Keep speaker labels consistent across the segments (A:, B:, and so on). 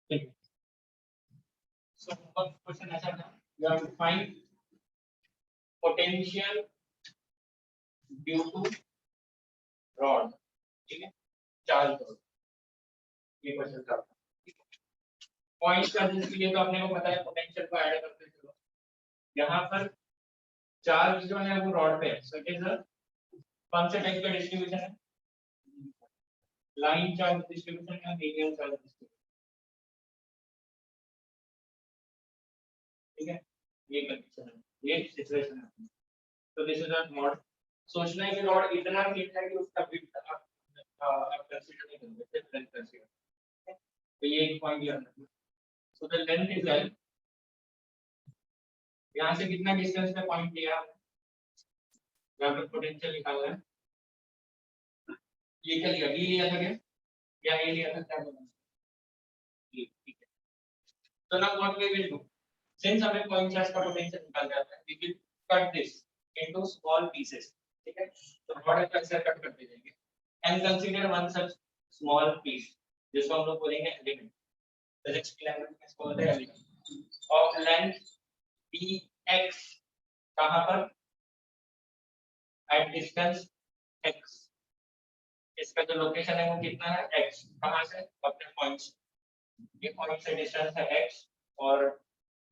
A: ठीक है। सो क्वेश्चन ऐसा था, you have to find potential due to rod, ठीक है, चार्ज रॉड, ये क्वेश्चन था। पॉइंट चार्जेस के लिए तो आपने को पता है, पोटेंशियल को ऐड करते चलो। यहाँ पर चार्ज जो है वो रॉड पे है, सो इट इज अ कौन से टाइप का डिस्ट्रीब्यूशन है, लाइन चार्ज डिस्ट्रीब्यूशन या लीनियर चार्ज डिस्ट्रीब्यूशन, ठीक है, ये कंडीशन है, ये सिचुएशन है। तो दिस इज अ रॉड, सोचना है कि रॉड इतना थिक है कि उसका विड्थ आप कंसीडर नहीं कर सकते, लेंथ कंसीडर, तो ये एक पॉइंट याद रखना। So the length is L, यहाँ से कितना डिस्टेंस पे पॉइंट लिया आपने, यहाँ पर पोटेंशियल लिखा हुआ है, ये क्या लिया, बी लिया था क्या, या ए लिया था, क्या बोला, ठीक है। तो now what we will do, since हमें पॉइंट चार्ज का पोटेंशियल निकाल जाता है, we will cut this into small pieces, ठीक है, तो रॉड का अक्सर कट करते जाएंगे and consider one such small piece जिसको हम लोग बोलेंगे एलिमेंट, फिजिक्स की लैंग्वेज में इसको बोलते हैं एलिमेंट ऑफ लेंथ dx, कहां पर, एट डिस्टेंस x, इसका जो लोकेशन है वो कितना है x, कहां से, अपने पॉइंट, ये पॉइंट से डिस्टेंस है x और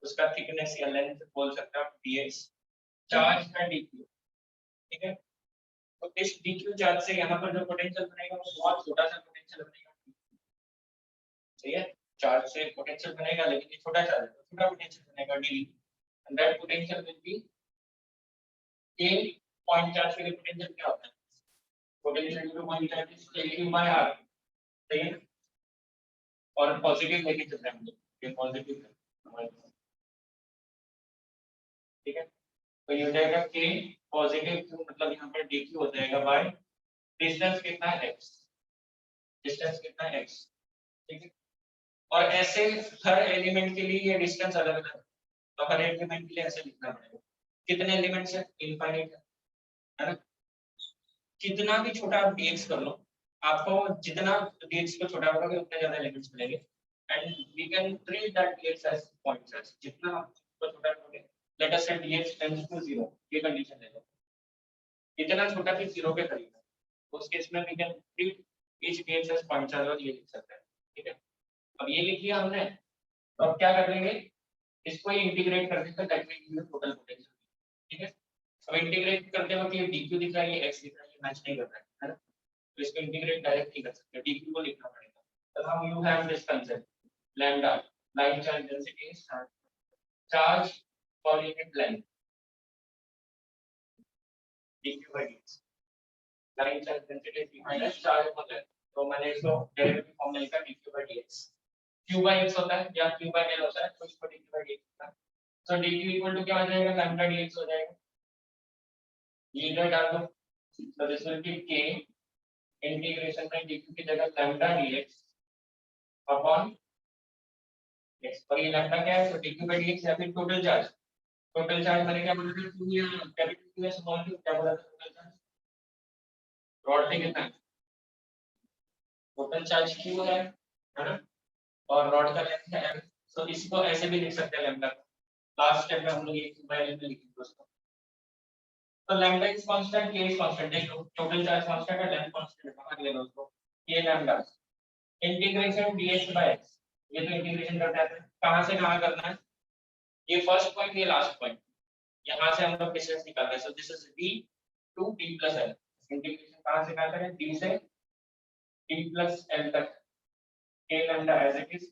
A: उसका थिकनेस या लेंथ बोल सकते हो dx, चार्ज है dq, ठीक है। तो इस dq चार्ज से यहाँ पर जो पोटेंशियल बनेगा वो बहुत छोटा सा पोटेंशियल बनेगा, सही है, चार्ज से पोटेंशियल बनेगा लेकिन ये छोटा चार्ज है, तो छोटा पोटेंशियल बनेगा d, and that potential will be k, point charge के लिए पोटेंशियल क्या होता है, potential two point charge is q by r, सही है, और पॉजिटिव लेके चल रहे हैं हम लोग, ये पॉजिटिव है हमारे पास, ठीक है। तो ये हो जाएगा k पॉजिटिव q, मतलब यहाँ पर dq हो जाएगा बाय डिस्टेंस कितना है x, डिस्टेंस कितना है x, ठीक है। और ऐसे हर एलिमेंट के लिए ये डिस्टेंस अलग अलग है, तो हर एलिमेंट के लिए ऐसे लिखना पड़ेगा, कितने एलिमेंट्स है, इनफाइनाइट है ना, कितना भी छोटा आप dx कर लो, आपको जितना dx को छोटा करोगे उतने ज्यादा एलिमेंट्स मिलेंगे, and we can treat that dx as point charge, जितना आप उसको छोटा करोगे, लेट अस से dx टेंड्स टू 0, ये कंडीशन ले लो, इतना छोटा कि 0 के करीब है, उस केस में we can treat each dx as point charge, और ये लिख सकते हैं, ठीक है। अब ये लिख लिया हमने, तो अब क्या कर लेंगे, इसको ये इंटीग्रेट कर देते हैं, that will give total potential, ठीक है। अब इंटीग्रेट करते वक्त ये dq दिख रहा है, ये x दिख रहा है, ये मैच नहीं कर रहा है ना, तो इसको इंटीग्रेट डायरेक्ट नहीं कर सकते, dq को लिखना पड़ेगा। तो हम you have this concept lambda, line charge density is charge per unit length, dq by dx, line charge density is defined as charge per length, तो मैंने इसको डेरिवेटिव फॉर्म में लिखा dq by dx, q by x होता है या q by l होता है, तो इसको dq by dx होता है, तो dq इक्वल टू क्या हो जाएगा, लैम्डा dx हो जाएगा, ये इधर डाल दो, तो this will B k integration में dq की जगह लैम्डा dx अपॉन x, और ये लैम्डा क्या है, तो dq by dx या फिर टोटल चार्ज मैंने क्या बोला था, q या कैपिटल q या स्मॉल q, क्या बोला था, टोटल चार्ज रॉड पे कितना है, टोटल चार्ज q है ना, और रॉड का लेंथ है l, तो इसको ऐसे भी लिख सकते हैं लैम्डा को, लास्ट स्टेप में हम लोग ये q by l में लिखेंगे उसको, तो lambda is constant, k is constant, देखो टोटल चार्ज कांस्टेंट है, लेंथ कांस्टेंट है, बाहर ले लो उसको, ये lambda integration dx by x, ये तो इंटीग्रेशन करते हैं, कहां से कहां करना है, ये फर्स्ट पॉइंट, ये लास्ट पॉइंट, यहां से हम लोग डिस्टेंस निकालते हैं, so this is d to d plus l, integration कहां से कहां करें, d से d plus l तक, k lambda as it is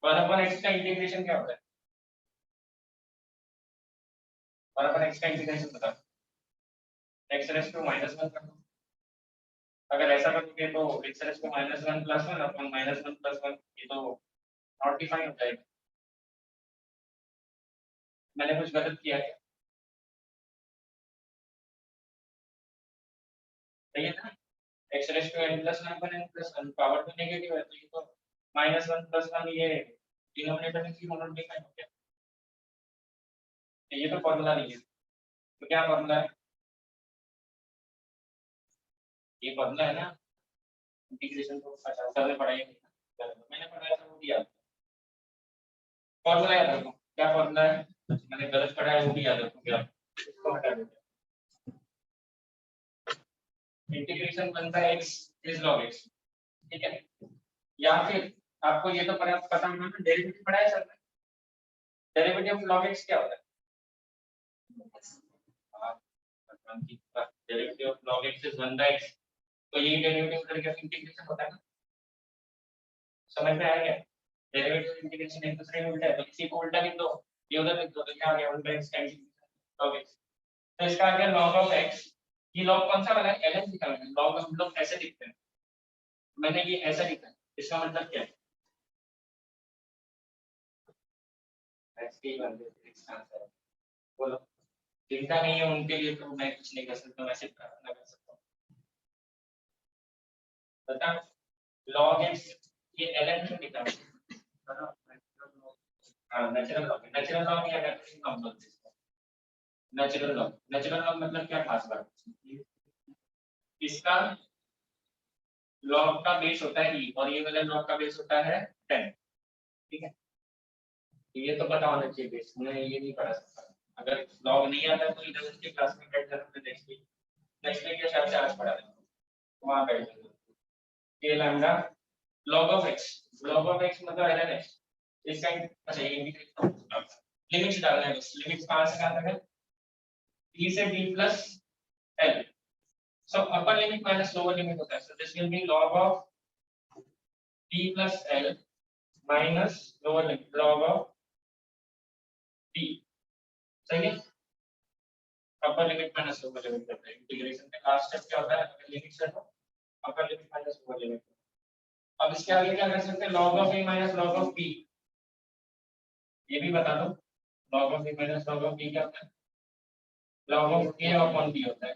A: 1 upon x का इंटीग्रेशन क्या होता है, 1 upon x का इंटीग्रेशन बता, x रेज़ टू -1 कर दो, अगर ऐसा करोगे तो x रेज़ टू -1 + 1 अपॉन -1 + 1, ये तो नॉट डिफाइन हो जाएगा, मैंने कुछ गलत किया है, सही है ना, x रेज़ टू n + 1 पर n + 1, पावर तो नेगेटिव है, तो ये तो -1 + 1, ये डिनोमिनेटर में क्यों नॉट डिफाइन हो गया, ये तो फॉर्मूला नहीं है, तो क्या फॉर्मूला है, ये फॉर्मूला है ना, इंटीग्रेशन को 50 साल में पढ़ाई नहीं, मैंने पढ़ाया था वो दिया, फॉर्मूला याद रखो, क्या फॉर्मूला है, मैंने गलत पढ़ा है वो भी याद रखोगे आप, इसको हटा देते हैं। इंटीग्रेशन बनता है x इज log x, ठीक है, या फिर आपको ये तो पता होगा ना, डेरिवेटिव पढ़ा है सर ने, डेरिवेटिव ऑफ log x क्या होता है, derivative of log x is 1/x, तो ये डेरिवेटिव करके इंटीग्रेशन होता है ना, समझ में आया क्या, डेरिवेटिव इंटीग्रेशन एक दूसरे में उल्टा है, तो किसी को उल्टा लिख दो, ये उधर लिख दो, तो क्या आ गया 1/x का इंटीग्रेशन log x, तो इसका आ गया log of x, ये log कौन सा वाला है, ln लिखा है, log हम लोग ऐसे लिखते हैं, मैंने ये ऐसा लिखा है, इसका मतलब क्या है, ऐसे ही बन गया इसका आंसर, बोलो, चिंता नहीं है उनके लिए, तो मैं कुछ नहीं कर सकता, वैसे प्रार्थना कर सकता हूँ, बता log x ये ln क्यों लिखा है, हाँ नेचुरल लॉग या कम बोलते हैं, नेचुरल लॉग मतलब क्या खास बात, इसका लॉग का बेस होता है e और ये वाला लॉग का बेस होता है 10, ठीक है, ये तो पता होना चाहिए बेस, मैं ये नहीं पढ़ा सकता, अगर लॉग नहीं आता तो इधर उसके क्लास में बैठ जाना, नेक्स्ट वीक के हिसाब से आज पढ़ा देंगे, वहां बैठ जाना, ये लैम्डा log of x मतलब ln x, इसका अच्छा ये लिमिट्स डालना है, बस लिमिट्स कहां से कहां तक है, t से b plus l, so upper limit minus lower limit होता है, so this will be log of b plus l minus lower limit log of b, सही है, अपर लिमिट माइनस लोअर लिमिट करते हैं, इंटीग्रेशन में लास्ट स्टेप क्या होता है, अगर लिमिट सेट हो अपर लिमिट माइनस लोअर लिमिट, अब इसके आगे क्या कर सकते हैं, log of a minus log of b, ये भी बता दो, log of a minus log of b क्या होता है, log of a upon b होता है,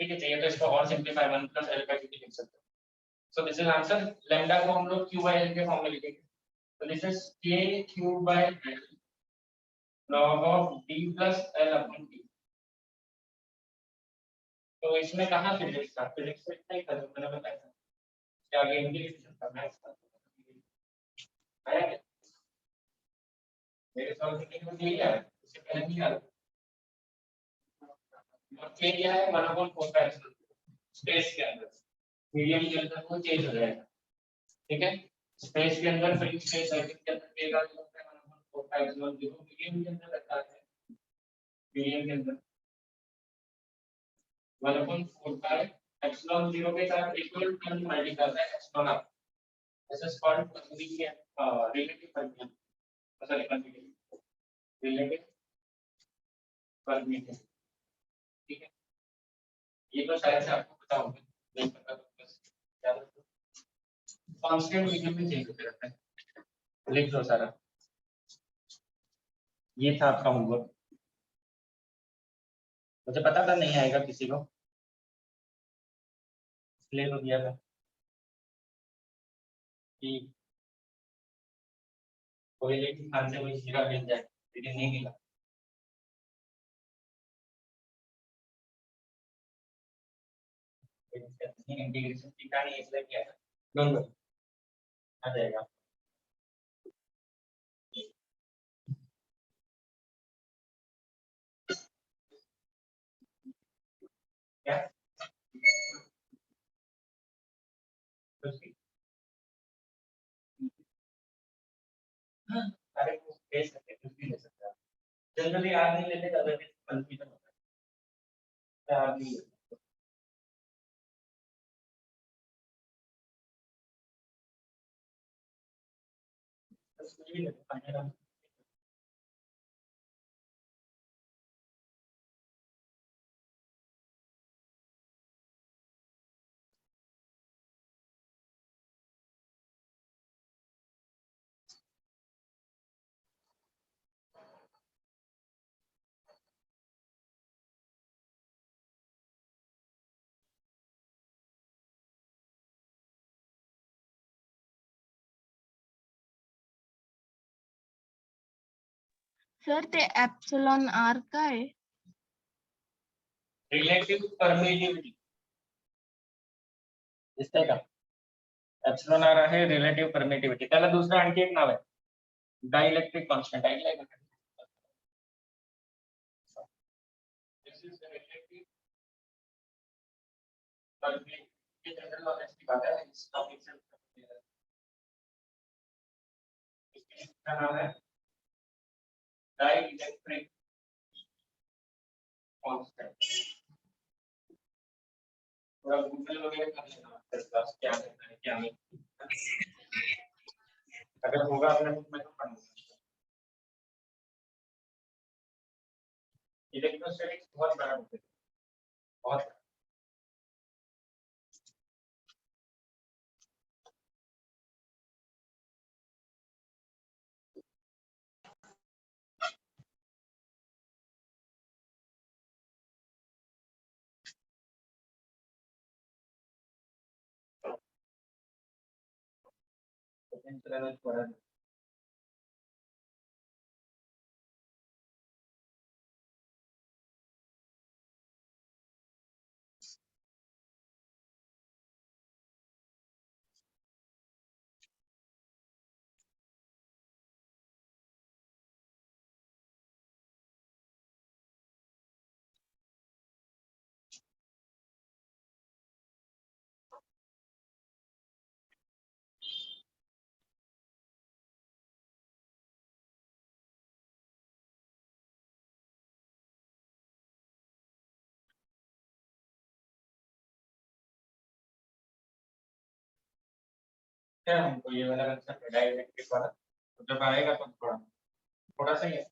A: ठीक है, चाहिए तो इसको और सिंपलीफाई 1 plus l by 2 लिख सकते हैं, so this is answer, lambda को हम लोग q by l के फॉर्म में लिखेंगे, तो this is k q by l log of b plus l upon b, तो इसमें कहां फिजिक्स था, फिजिक्स में नहीं था, मैंने बताया था कि आगे इंटीग्रेशन करना है इसका, आया क्या, मेरे सॉल्व करने के लिए है, इससे पहले नहीं आया, और के क्या है 1/4 स्पेस के अंदर, मीडियम के अंदर वो चेंज हो जाएगा, ठीक है, स्पेस के अंदर फ्री स्पेस है के अंदर के का जो है 1/4 मीडियम के अंदर रहता है, मीडियम के अंदर 1/4 एप्सिलॉन 0 के साथ इक्वल टर्म मल्टीप्लाई करता है एप्सिलॉन आप, this is called relative permission, sorry permission, relative permission, ठीक है, ये तो शायद से आपको पता होगा, नहीं पता तो बस याद रखो, कांस्टेंट मीडियम में चेंज होते रहता है, लिख दो सारा, ये था आपका होमवर्क, मुझे पता था नहीं आएगा किसी को, इसलिए तो दिया था कि कोई लेकिन खान से कोई हीरा मिल जाए, लेकिन नहीं मिला, इंटीग्रेशन सीखा नहीं इसलिए किया था, डोंट वरी आ जाएगा, क्या हाँ, अरे वो ले सकते कुछ भी ले सकते हैं, जनरली आप नहीं लेते, ज्यादा कंफ्यूजन होता है, आप नहीं लेते, बस कुछ भी लेते फाइनल,
B: सर ते एप्सिलॉन आर काय आहे?
A: रिलेटिव परमिटिविटी दिसतंय का, एप्सिलॉन आ रहा है रिलेटिव परमिटिविटी. त्याला दुसरं आणखी एक नाव आहे डायइलेक्ट्रिक कॉन्स्टंट. ऐकलंय का? This is relative permittivity. General knowledge की बात है, इस टॉपिक से इसका नाम है डायइलेक्ट्रिक कांस्टेंट. थोड़ा गूगल वगैरह कर लेना क्लास क्या करना है क्या नहीं. अगर होगा अपने बुक में तो पढ़ना. इलेक्ट्रोस्टैटिक्स बहुत बड़ा टॉपिक है, बहुत. पोटेंशियल एनर्जी बढ़ा. क्या हमको ये वाला कंसेप्ट डायइलेक्ट्रिक वाला तो जब आएगा तो थोड़ा थोड़ा सा ही है,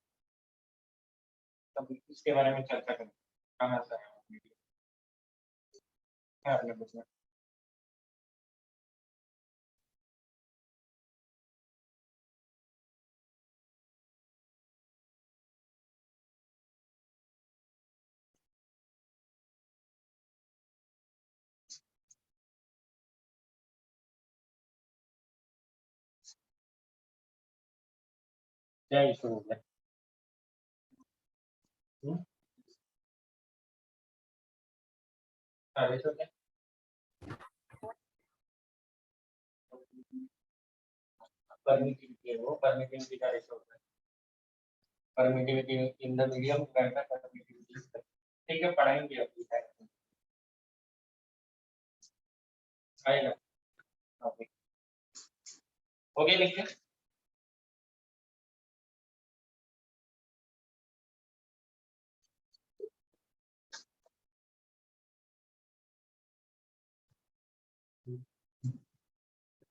A: तब इसके बारे में चर्चा करें. कहाँ से है आपने पूछना. क्या इशू हो गया? अरे तो क्या परमिटिविटी है, वो परमिटिविटी का इशू होता है. परमिटिविटी इन द मीडियम करता परमिटिविटी. ठीक है, पढ़ाएंगे अभी है आएगा. ओके ओके लिखते हैं.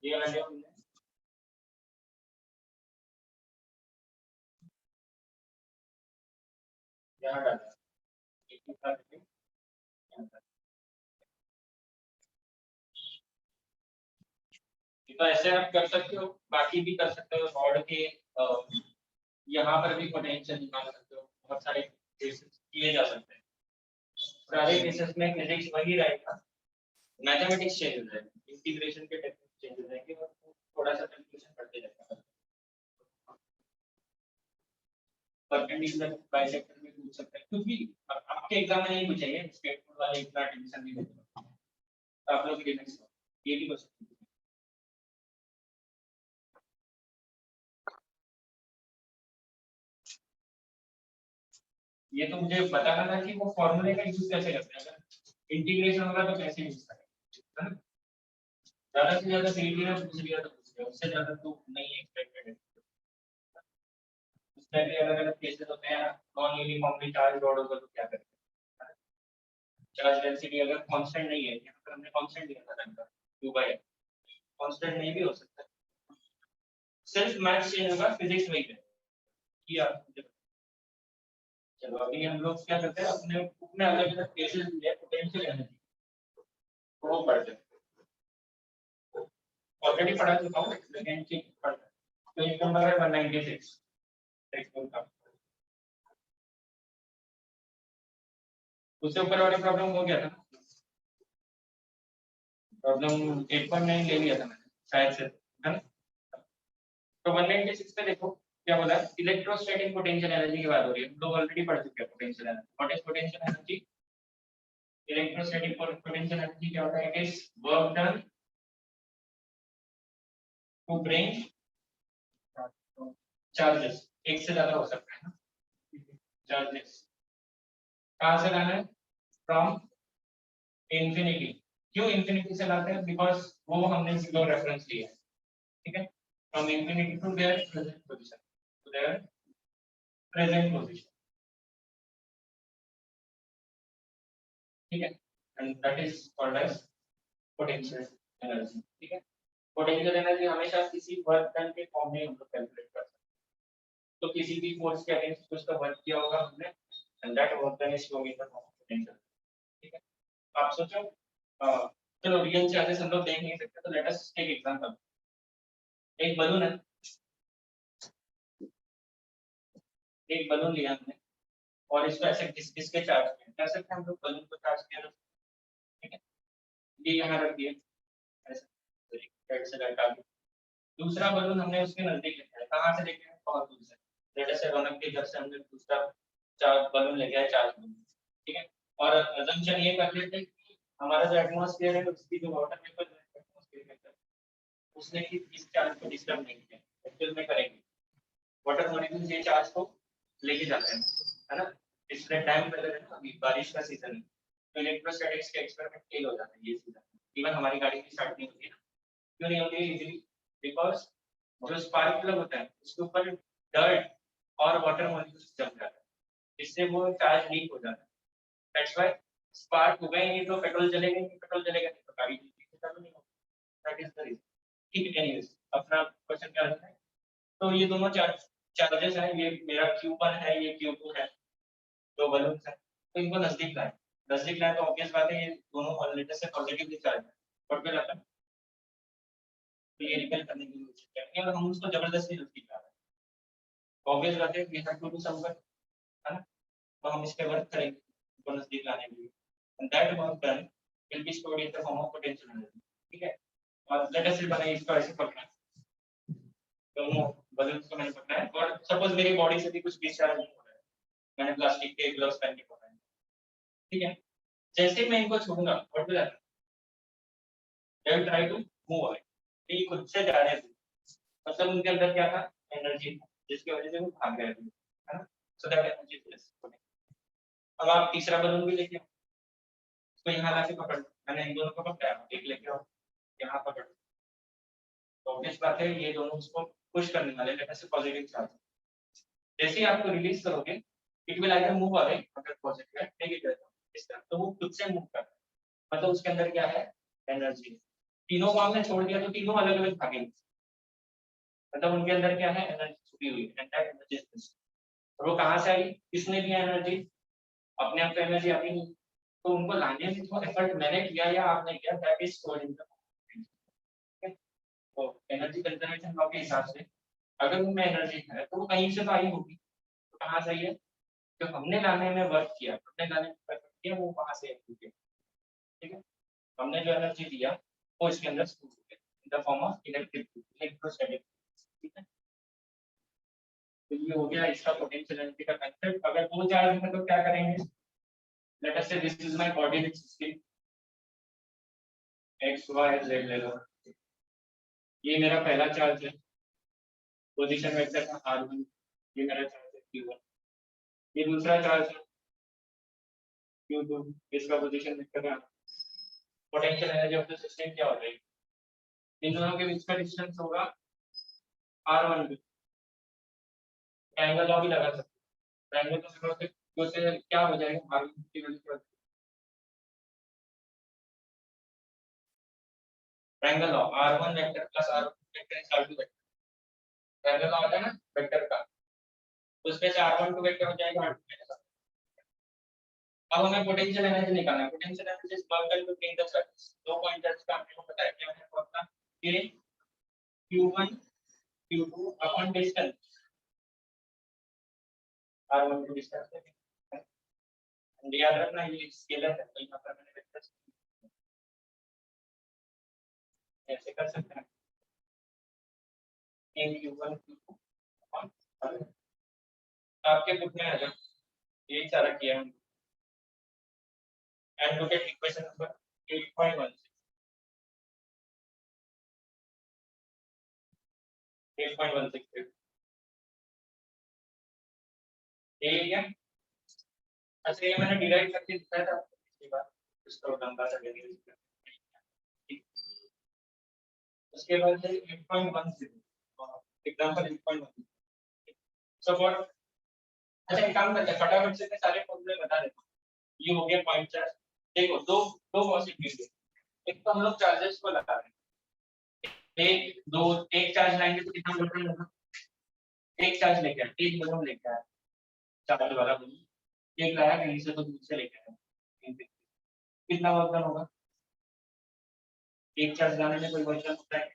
A: ये वाला जो हमने यहाँ डाला एक ही साथ में यहाँ डाला. तो ऐसे आप कर सकते हो, बाकी भी कर सकते हो. रॉड के यहाँ पर भी पोटेंशियल निकाल सकते हो. बहुत सारे केसेस किए जा सकते हैं. सारे केसेस में फिजिक्स वही रहेगा, मैथमेटिक्स चेंज हो जाएगा, इंटीग्रेशन के टेक्निक चेंज हो जाएंगे और थोड़ा सा कैलकुलेशन बढ़ते जाएगा. परपेंडिकुलर बाइसेक्टर में पूछ सकते हैं, क्योंकि आपके एग्जाम में नहीं पूछेंगे. स्टेट बोर्ड वाले इतना टेंशन नहीं लेते. तो आप लोग ये भी क्वेश्चन ये तो मुझे बताना था कि वो फॉर्मूले का यूज कैसे करते हैं. अगर इंटीग्रेशन होगा तो कैसे यूज करें, है ना. ज्यादा से ज्यादा सीरीज में पूछ लिया तो पूछ लिया, उससे ज्यादा तो नहीं एक्सपेक्टेड है. उसमें भी अलग अलग केसेस होते हैं. नॉन यूनिफॉर्मली चार्ज रॉड होगा तो क्या करें. चार्ज डेंसिटी अगर कांस्टेंट नहीं है, यहाँ पर हमने कांस्टेंट दिया था टाइम का 2/n. कांस्टेंट नहीं भी हो सकता. सिर्फ मैथ्स चेंज होगा, फिजिक्स वही है कि आप. चलो अभी हम लोग क्या करते हैं, अपने बुक में अलग अलग केसेस दिए पोटेंशियल एनर्जी तो वो पढ़ते हैं. ऑलरेडी पढ़ा चुका हूँ लेकिन ठीक पढ़ते हैं. तो एक नंबर है 196 टेक्स्ट बुक का. उससे ऊपर वाली प्रॉब्लम हो गया था. प्रॉब्लम 8.9 ले लिया था मैंने शायद से, है ना. तो 196 पे देखो क्या बोला. इलेक्ट्रोस्टैटिक पोटेंशियल एनर्जी की बात हो रही है. हम लोग ऑलरेडी पढ़ चुके हैं potential energy. What is potential energy? Electrostatic potential energy क्या होता है? It is work done to bring charges, एक से ज्यादा हो सकता है ना चार्जेस, कहाँ से लाना है फ्रॉम इंफिनिटी। क्यों इंफिनिटी से लाते हैं, बिकॉज वो हमने जीरो रेफरेंस लिया है, ठीक है, from infinity to their present position, to their present position, ठीक है, and that is called as potential energy, ठीक है। पोटेंशियल एनर्जी हमेशा किसी वर्क डन के फॉर्म में हम लोग कैलकुलेट करते हैं, तो किसी भी फोर्स के अगेंस्ट कुछ का वर्क किया होगा हमने, and that work done is showing in the form of potential, ठीक है। आप सोचो चलो रियल चार्जेस हम लोग देख नहीं सकते, तो लेट अस टेक एग्जांपल, एक बलून है, एक बलून लिया हमने और इसको ऐसे घिस घिस के चार्ज किया, कर सकते हैं हम लोग बलून को चार्ज किया तो, ठीक है, ये यहाँ रख दिए ऐसे राइट से लेफ्ट आगे, दूसरा बलून हमने उसके नजदीक लेके आया, कहाँ से लेके आए, बहुत दूर से, लेट अस से रौनक के घर से हमने दूसरा चार बलून लेके आए, चार बलून, ठीक है, और अजम्पशन ये कर लेते हैं कि हमारा जो एटमॉस्फेयर है उसकी जो वाटर वेपर एटमॉस्फेयर के अंदर उसने कि इस चार्ज को डिस्टर्ब नहीं किया, एक्चुअल में करेंगे, वाटर मॉलिक्यूल्स ये चार्ज को लेके जाते हैं, है ना, इसलिए टाइम वेदर है ना, अभी बारिश का सीजन है, तो इलेक्ट्रोस्टैटिक्स के एक्सपेरिमेंट फेल हो जाते हैं ये सीजन, इवन हमारी गाड़ी की स्टार्ट नहीं होती है, क्यों नहीं होती है इजीली, बिकॉज जो स्पार्क प्लग होता है उसके ऊपर डर्ट और वाटर मॉलिक्यूल्स जम जाता है, इससे वो चार्ज लीक हो जाता है, दैट्स व्हाई स्पार्क होगा ही नहीं तो पेट्रोल जलेगा नहीं, पेट्रोल जलेगा नहीं तो गाड़ी चालू नहीं होगी, दैट इज द रीजन, ठीक है। एनीवेज अपना क्वेश्चन क्या है, तो ये दोनों चार्जेस हैं, ये मेरा Q1 है, ये Q2 है, दो बलून्स हैं, तो इनको नजदीक लाए, नजदीक लाए तो ऑब्वियस बात है ये दोनों ऑलरेडी से पॉजिटिवली चार्ज है, और फिर आता है तो ये रिपेल करने की कोशिश करेंगे और हम उसको जबरदस्ती नजदीक ला रहे हैं, ऑब्वियस बात है we have to do some work, है ना, तो हम इस पे वर्क करेंगे उसको नजदीक लाने के लिए, and that work done will be stored in the form of potential energy, ठीक है। और लेट अस से बनाइए इसको ऐसे पकड़ना है, दोनों बलून्स को मैंने पकड़ा है और सपोज मेरी बॉडी से भी कुछ डिस्चार्ज नहीं हो रहा है, मैंने प्लास्टिक के ग्लव्स पहन के पकड़ा है, ठीक है, जैसे ही मैं इनको छूऊंगा what will happen, they will try to move away, ये खुद से जा रहे थे, मतलब उनके अंदर क्या था, एनर्जी था जिसकी वजह से वो भाग रहे थे, है ना, सो दैट एनर्जी इज। अब आप तीसरा बलून भी लेके आओ, इसको यहाँ लाके पकड़ लो, मैंने इन दोनों को पकड़ा, एक लेके आओ यहाँ पकड़ लो, तो ऑब्वियस बात है ये दोनों उसको पुश करने वाले, लेट अस से पॉजिटिव चार्ज, जैसे ही आपको रिलीज करोगे it will either move away, अगर पॉजिटिव है नेगेटिव इस तरह, तो वो खुद से मूव करता है, मतलब उसके अंदर क्या है, एनर्जी, तीनों को हमने छोड़ दिया तो तीनों अलग अलग भागेंगे, मतलब उनके अंदर क्या है, एनर्जी छुपी हुई है, and that energy is this, और वो कहाँ से आई, किसने दिया एनर्जी, अपने आप तो एनर्जी आती नहीं, तो उनको लाने में जो एफर्ट मैंने किया या आपने किया, that is stored in the, तो एनर्जी कंजर्वेशन लॉ के हिसाब से अगर उनमें एनर्जी है तो वो कहीं से तो आई होगी, तो कहाँ से आई है, जो हमने लाने में वर्क किया, हमने लाने में वर्क किया वो वहां से आई है, ठीक है, हमने जो एनर्जी दिया वो इसके अंदर स्टोर हो गया in the form of electrostatic, ठीक है, तो ये हो गया इसका पोटेंशियल एनर्जी का कंसेप्ट। अगर दो चार्ज है तो क्या करेंगे, let us say this is my coordinate system, X Y Z ले लो, ये मेरा पहला चार्ज है, पोजीशन वेक्टर का r1, ये मेरा चार्ज है q1, ये दूसरा चार्ज है q2, इसका पोजीशन वेक्टर है, potential energy of the system क्या हो जाएगी, इन दोनों के बीच का डिस्टेंस होगा r1, ट्रायंगल लॉ भी लगा सकते हैं, ट्रायंगल को समझ के से क्या हो जाएगा, r1 की वैल्यू क्या, triangle law r1 vector plus r2 vector is r2 vector, triangle law होता है ना वेक्टर का, तो उसमें से r12 वेक्टर हो जाएगा r2 वेक्टर, अब हमें पोटेंशियल एनर्जी निकालना है, potential energy is work done between the charges, दो पॉइंट चार्ज का हमने को पता है क्या है फॉर्मूला, ये q1 q2 upon distance r1 to distance है, याद रखना ये स्केलर है, तो यहाँ पर मैंने वेक्टर ऐसे कर सकते हैं, इन q1 q2 अपॉन, आपके बुक में आ जाए यही सारा किया है, and look at equation number 8.16, 8.163 ये अच्छा ये मैंने डिराइव करके दिखाया था पिछली बार इस प्रोग्राम का उसके बाद है 8.10 एग्जांपल 8.1 सो फॉर अच्छा एक काम करते हैं फटाफट से मैं सारे फॉर्मूले बता देता हूँ ये हो गया पॉइंट चार्ज देखो दो दो पॉसिबिलिटी है एक तो हम लोग चार्जेस को लगा रहे हैं एक दो एक चार्ज लाएंगे तो कितना वोल्ट होगा एक चार्ज लेके आए एक बलून लेके आए चार्ज वाला बलून एक लाया कहीं से तो दूसरे लेके आए कितना वोल्ट होगा एक चार्ज लाने में कोई वोल्ट होता है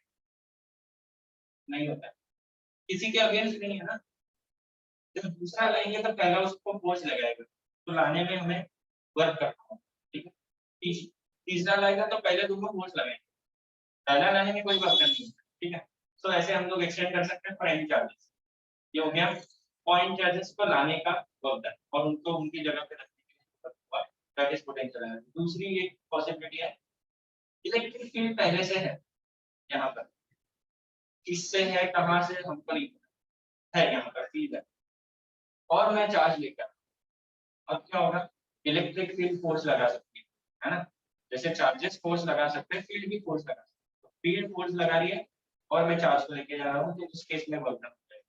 A: नहीं होता है किसी के अगेंस्ट नहीं है ना जब दूसरा लाएंगे तो पहला उसको फोर्स लगाएगा तो लाने में हमें वर्क करना होगा ठीक है तीसरा लाएगा तो पहले दोनों फोर्स लगाएंगे पहला लाने में कोई वर्क नहीं है ठीक है तो ऐसे हम लोग एक्सटेंड कर सकते हैं प्राइम चार्जेस ये हो गया पॉइंट चार्जेस को लाने का वर्क डन और उनको उनकी जगह पे रखने के लिए दैट इज पोटेंशियल एनर्जी दूसरी एक पॉसिबिलिटी है इलेक्ट्रिक फील्ड पहले से है यहाँ पर किससे है कहाँ से हमको नहीं पता है यहाँ पर फील्ड है और मैं चार्ज लेकर अब क्या होगा इलेक्ट्रिक फील्ड फोर्स लगा सकती है ना जैसे चार्जेस फोर्स लगा सकते हैं फील्ड भी फोर्स लगा सकते हैं फील्ड फोर्स लगा रही है और मैं चार्ज को लेके जा रहा हूँ तो उस केस में वर्क डन हो जाएगा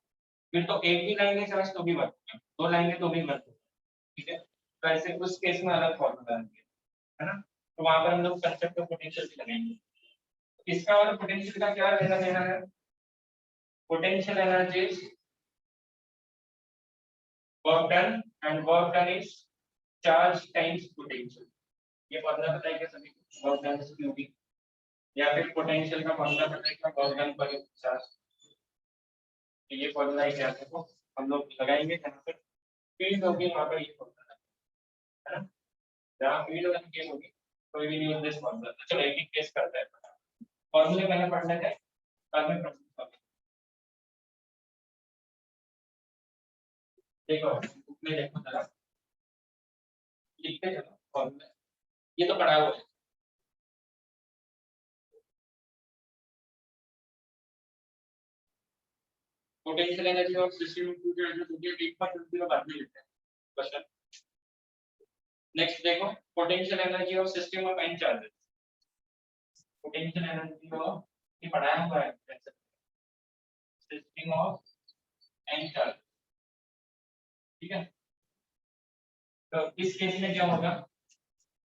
A: फिर तो एक भी लाएंगे चार्ज तो भी वर्क होगा दो लाएंगे तो भी वर्क होगा ठीक है तो ऐसे उस केस में अलग फॉर्मूला है ना तो वहां पर हम लोग कंसेप्ट ऑफ पोटेंशियल भी लगाएंगे इसका और पोटेंशियल का क्या लेना देना है potential energy is work done and work done is charge times potential ये फॉर्मूला पता है क्या सभी को वर्क डन इज क्यूबी या फिर पोटेंशियल का फॉर्मूला पता है क्या वर्क डन पर चार्ज तो ये फॉर्मूला ही क्या है वो हम लोग लगाएंगे जहां पर फील्ड होगी वहां पर ये फॉर्मूला है ना जहां फील्ड वाली केस होगी तो we will use this formula चलो एक एक केस करते हैं फॉर्मूले मैंने पढ़ लेते हैं बाद में देखो बुक में देखो जरा लिखते चलो फॉर्मूला ये तो पढ़ा हुआ है पोटेंशियल एनर्जी ऑफ सिस्टम में टू चार्जेस हो गया एक बार दूसरे बाद में लेते हैं क्वेश्चन नेक्स्ट देखो potential energy of system of n charges potential energy of ये पढ़ाया हुआ है सिस्टम ऑफ एन चार्ज ठीक है तो इस केस में क्या होगा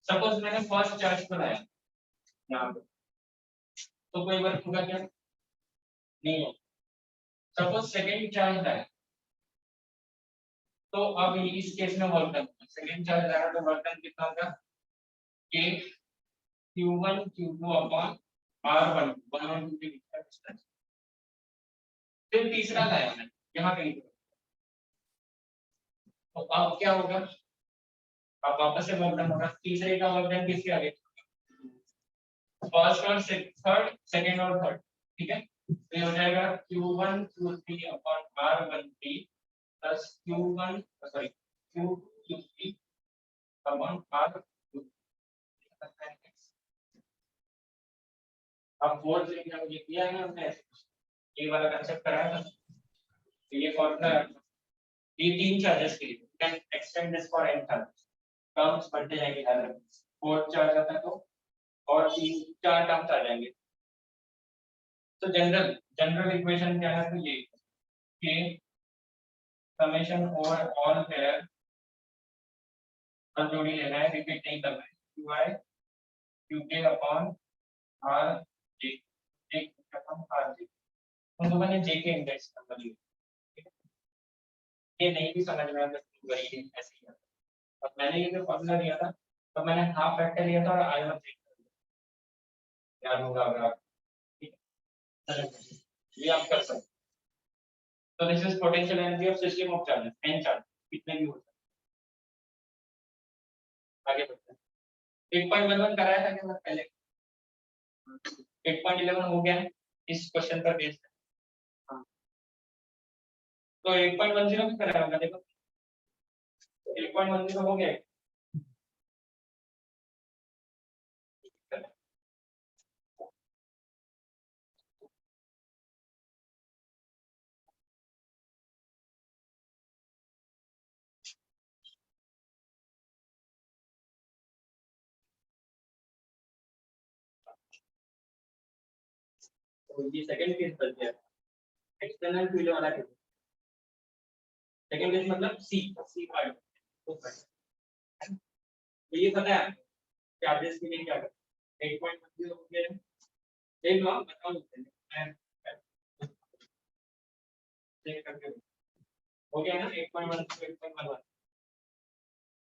A: सपोज मैंने फर्स्ट चार्ज को लाया यहाँ पे तो कोई वर्क होगा क्या नहीं होगा सपोज सेकेंड चार्ज लाया तो अब इस केस में वर्क डन सेकेंड चार्ज लाया तो वर्क डन कितना होगा k q1 q2 upon r1 1 और 2 के बीच का डिस्टेंस फिर तीसरा लाया मैं यहाँ कहीं पे तो अब क्या होगा अब वापस से वर्क डन होगा तीसरे का वर्क डन किसके आगे फर्स्ट और थर्ड सेकंड और थर्ड ठीक है तो ये हो जाएगा q1 q3 upon r13 plus q1 sorry q2 q3 upon r2 अब फोर्थ लेके हम ये किया है ना हमने ये वाला कंसेप्ट कराया था तो ये फॉर्मूला ये तीन चार्जेस के लिए can extend this for n charges terms बढ़ते जाएंगे ज्यादा फोर्थ चार्ज आता है तो और तीन चार टर्म्स आ जाएंगे तो जनरल जनरल इक्वेशन क्या है तो ये k summation over all pair अब जोड़ी लेना है रिपीट नहीं करना है qi qk upon r j j upon r j उनको मैंने j के इंडेक्स नंबर लिए ये नहीं भी समझ में आता वही ऐसे ही आता अब मैंने ये जो फॉर्मूला दिया था तो मैंने हाफ फैक्टर लिया था और i1 चेक कर दिया याद होगा अगर आप ठीक है ये आप कर सकते तो this is potential energy of system of charges n charge कितने भी हो सकते आगे बढ़ते हैं 1.11 कराया था क्या पहले 8.11 हो गया इस क्वेश्चन पर बेस्ड तो 8.10 भी कराया होगा देखो 8.10 हो गया तो ये सेकंड केस बन गया एक्सटर्नल फील्ड वाला केस। सेकंड केस मतलब सी पार्ट तो ये पता है चार्जेस के लिए क्या करते हैं 8.10 हो गया देख लो आप बताओ मैं चेक करके हो गया ना 8.1 8.11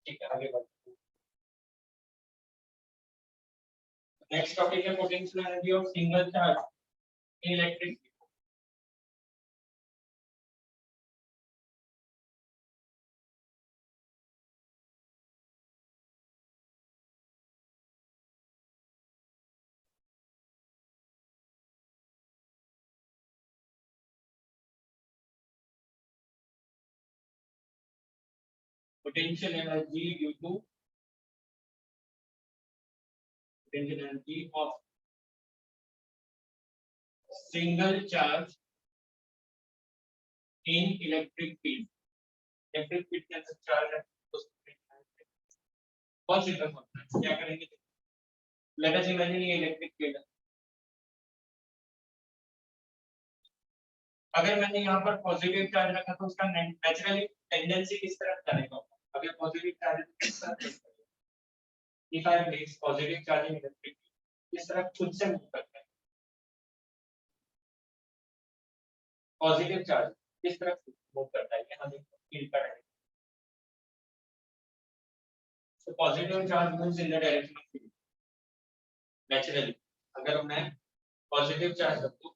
A: ठीक है आगे बढ़ते हैं नेक्स्ट टॉपिक है potential energy of single charge in electric potential energy due to potential energy of single charge in electric field के अंदर चार्ज है तो बहुत सिंपल होता है क्या करेंगे लेट अस इमेजिन ये इलेक्ट्रिक फील्ड अगर मैंने यहाँ पर पॉजिटिव चार्ज रखा तो उसका नेचुरली टेंडेंसी किस तरफ जाएगा अगर पॉजिटिव चार्ज किस तरफ if I place positive charge in electric किस तरफ खुद से मूव करता है पॉजिटिव चार्ज किस तरफ मूव करता है यहाँ देखो फील्ड का direction so positive charge moves in the direction of field naturally अगर मैं पॉजिटिव चार्ज रखूं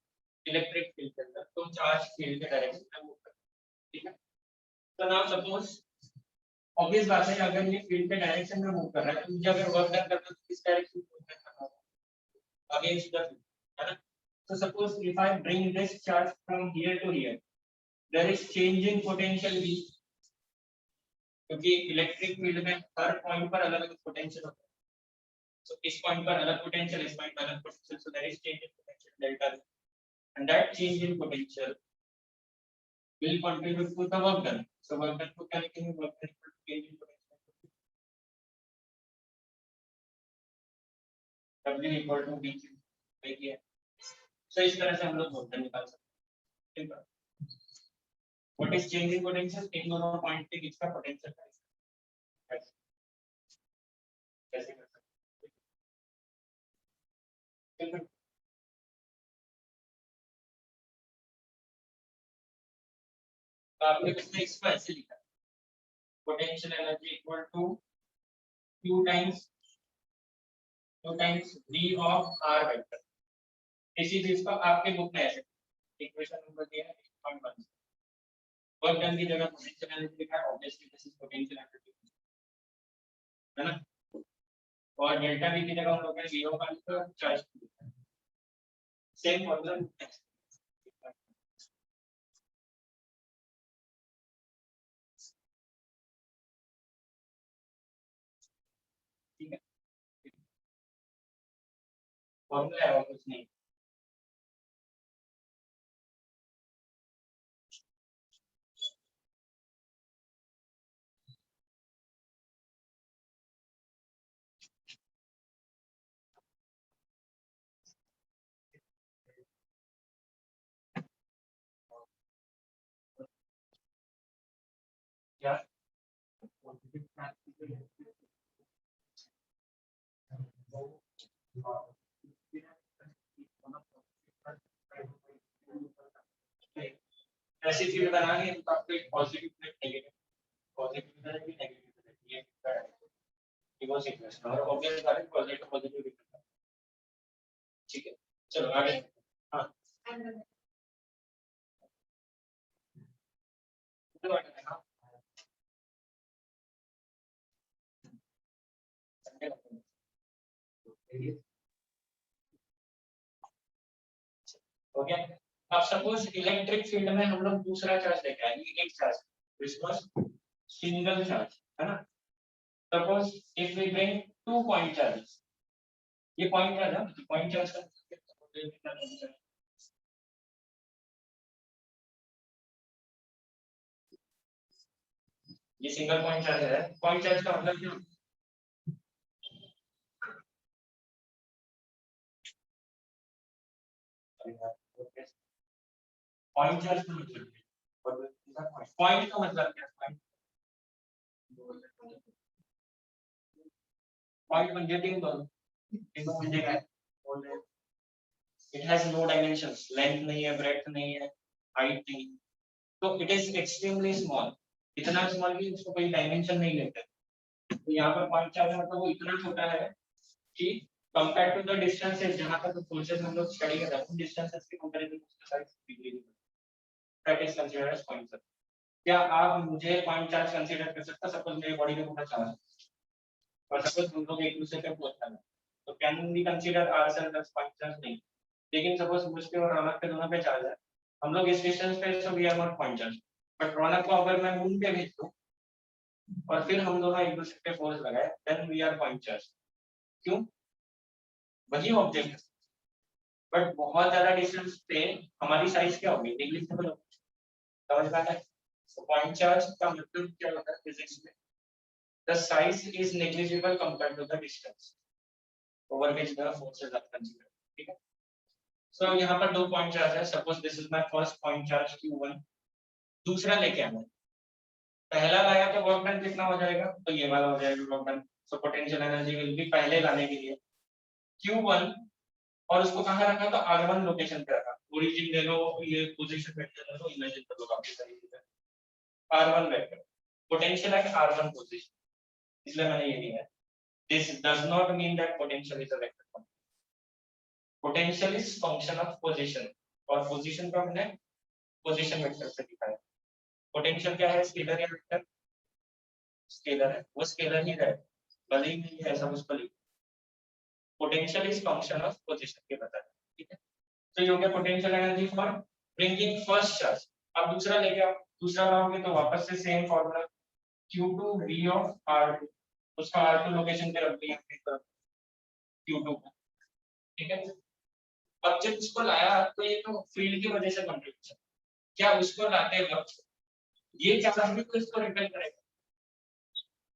A: इलेक्ट्रिक फील्ड के अंदर तो चार्ज फील्ड के डायरेक्शन में मूव करता है ठीक है तो नाउ सपोज ऑब्वियस बात है अगर ये फील्ड के डायरेक्शन में मूव कर रहा है तो मुझे अगर वर्क डन करना है तो किस डायरेक्शन में मूव करना होगा अगेंस्ट द फील्ड है ना so suppose if I bring this charge from here to here there is change in potential V क्योंकि इलेक्ट्रिक फील्ड में हर पॉइंट पर अलग-अलग पोटेंशियल होता है so इस पॉइंट पर अलग पोटेंशियल इस पॉइंट पर अलग potential so there is change in potential delta and that change in potential will contribute to the work done so work done को क्या लिखेंगे work done equal to change in potential W equal to dq देखिए so इस तरह से हम लोग work done निकाल सकते हैं ठीक है what is change in potential इन दोनों पॉइंट के बीच का पोटेंशियल कैसे कर सकते हैं तो आपने इसमें इसको ऐसे लिखा potential energy equal to q times v of r vector इसी चीज को आपके बुक में ऐसे इक्वेशन नंबर दिया है 1.1 वर्क डन की जगह पोटेंशियल एनर्जी लिखा है obviously this is potential energy है ना और डेल्टा v की जगह हम लोग ने v ऑफ r को चार्ज लिखा है सेम फॉर्मूला ठीक है फॉर्मूला है और कुछ नहीं क्या ऐसी चीज बनानी तो आपको एक पॉजिटिव प्लस नेगेटिव पॉजिटिव इधर भी नेगेटिव इधर ये कितना है ये वो इक्वेशन और ऑब्वियस बात है पॉजिटिव पॉजिटिव लिखना ठीक है चलो आगे हां चलो आगे हां हो गया अब सपोज इलेक्ट्रिक फील्ड में हम लोग दूसरा चार्ज लेके आएंगे एक charge this was single charge है ना suppose if we bring two point charges ये पॉइंट चार्ज है पॉइंट चार्ज का ये सिंगल पॉइंट चार्ज है पॉइंट चार्ज का मतलब क्या पॉइंट चार्ज का मतलब पॉइंट का मतलब क्या है? पॉइंट म्हणजे तीन म्हणजे काय? It has no dimensions, length नहीं है, breadth नहीं है, height नहीं, तो it is extremely small, इतना small कि उसको कोई dimension नहीं लेते। तो यहाँ पर पॉइंट चार्ज मतलब वो इतना छोटा है कि compared to the distances जहाँ तक forces हम लोग स्टडी कर रहे हैं, उन distances के comparison में उसका size big है। That is considered as point charge। क्या आप मुझे पॉइंट चार्ज कंसीडर कर सकते हैं? सपोज मेरी बॉडी का पूरा चार्ज और सपोज हम लोग एक दूसरे पे पहुंचना है, तो can we consider ourselves as point charge? नहीं। लेकिन सपोज मुझ पे और रौनक पे दोनों पे चार्ज है, हम लोग इस डिस्टेंस पे, so we are not point charge. But Raunak को अगर मैं मून पे भेज दूं और फिर हम दोनों एक दूसरे पे फोर्स लगाए, then we are point charge. क्यों? वही ऑब्जेक्ट, बट बहुत ज्यादा डिस्टेंस पे हमारी साइज क्या होगी? नेग्लिजिबल होगी। समझ में आता है? तो पॉइंट चार्ज का मतलब क्या होता है फिजिक्स में? The size is negligible compared to the distance over which the forces are considered. ठीक है? सो यहाँ पर दो पॉइंट चार्ज है। Suppose this is my first point charge Q1, दूसरा लेके आना है। पहला लाया तो वर्क डन कितना हो जाएगा? तो ये वाला हो जाएगा work done. So potential energy will be पहले लाने के लिए Q1, और उसको कहाँ रखा? तो R1 लोकेशन पे रखा। ओरिजिन ले लो, ये पोजीशन वेक्टर ले लो, इमेजिन कर लो काफी सारी चीजें। R1 वेक्टर पोटेंशियल है R1 पोजीशन, इसलिए मैंने ये लिया है। This does not mean that potential is a vector quantity. Potential is function of position, और position का हमने position vector से दिखाया। पोटेंशियल क्या है? स्केलर या वेक्टर? स्केलर है, वो स्केलर ही है, भले ही नहीं है ऐसा उसको लिख। Potential is function of position के बता। ठीक है? तो ये हो गया potential energy for bringing first charge. अब दूसरा लेके आओ, दूसरा लाओगे तो वापस से same formula Q2 V of R2, उसका R2 लोकेशन पे रख दिया Q2 को। ठीक है? अब जब उसको लाया तो ये तो फील्ड की वजह से कंट्रीब्यूशन, क्या उसको लाते वक्त ये चार्ज भी तो इसको रिपेल करेगा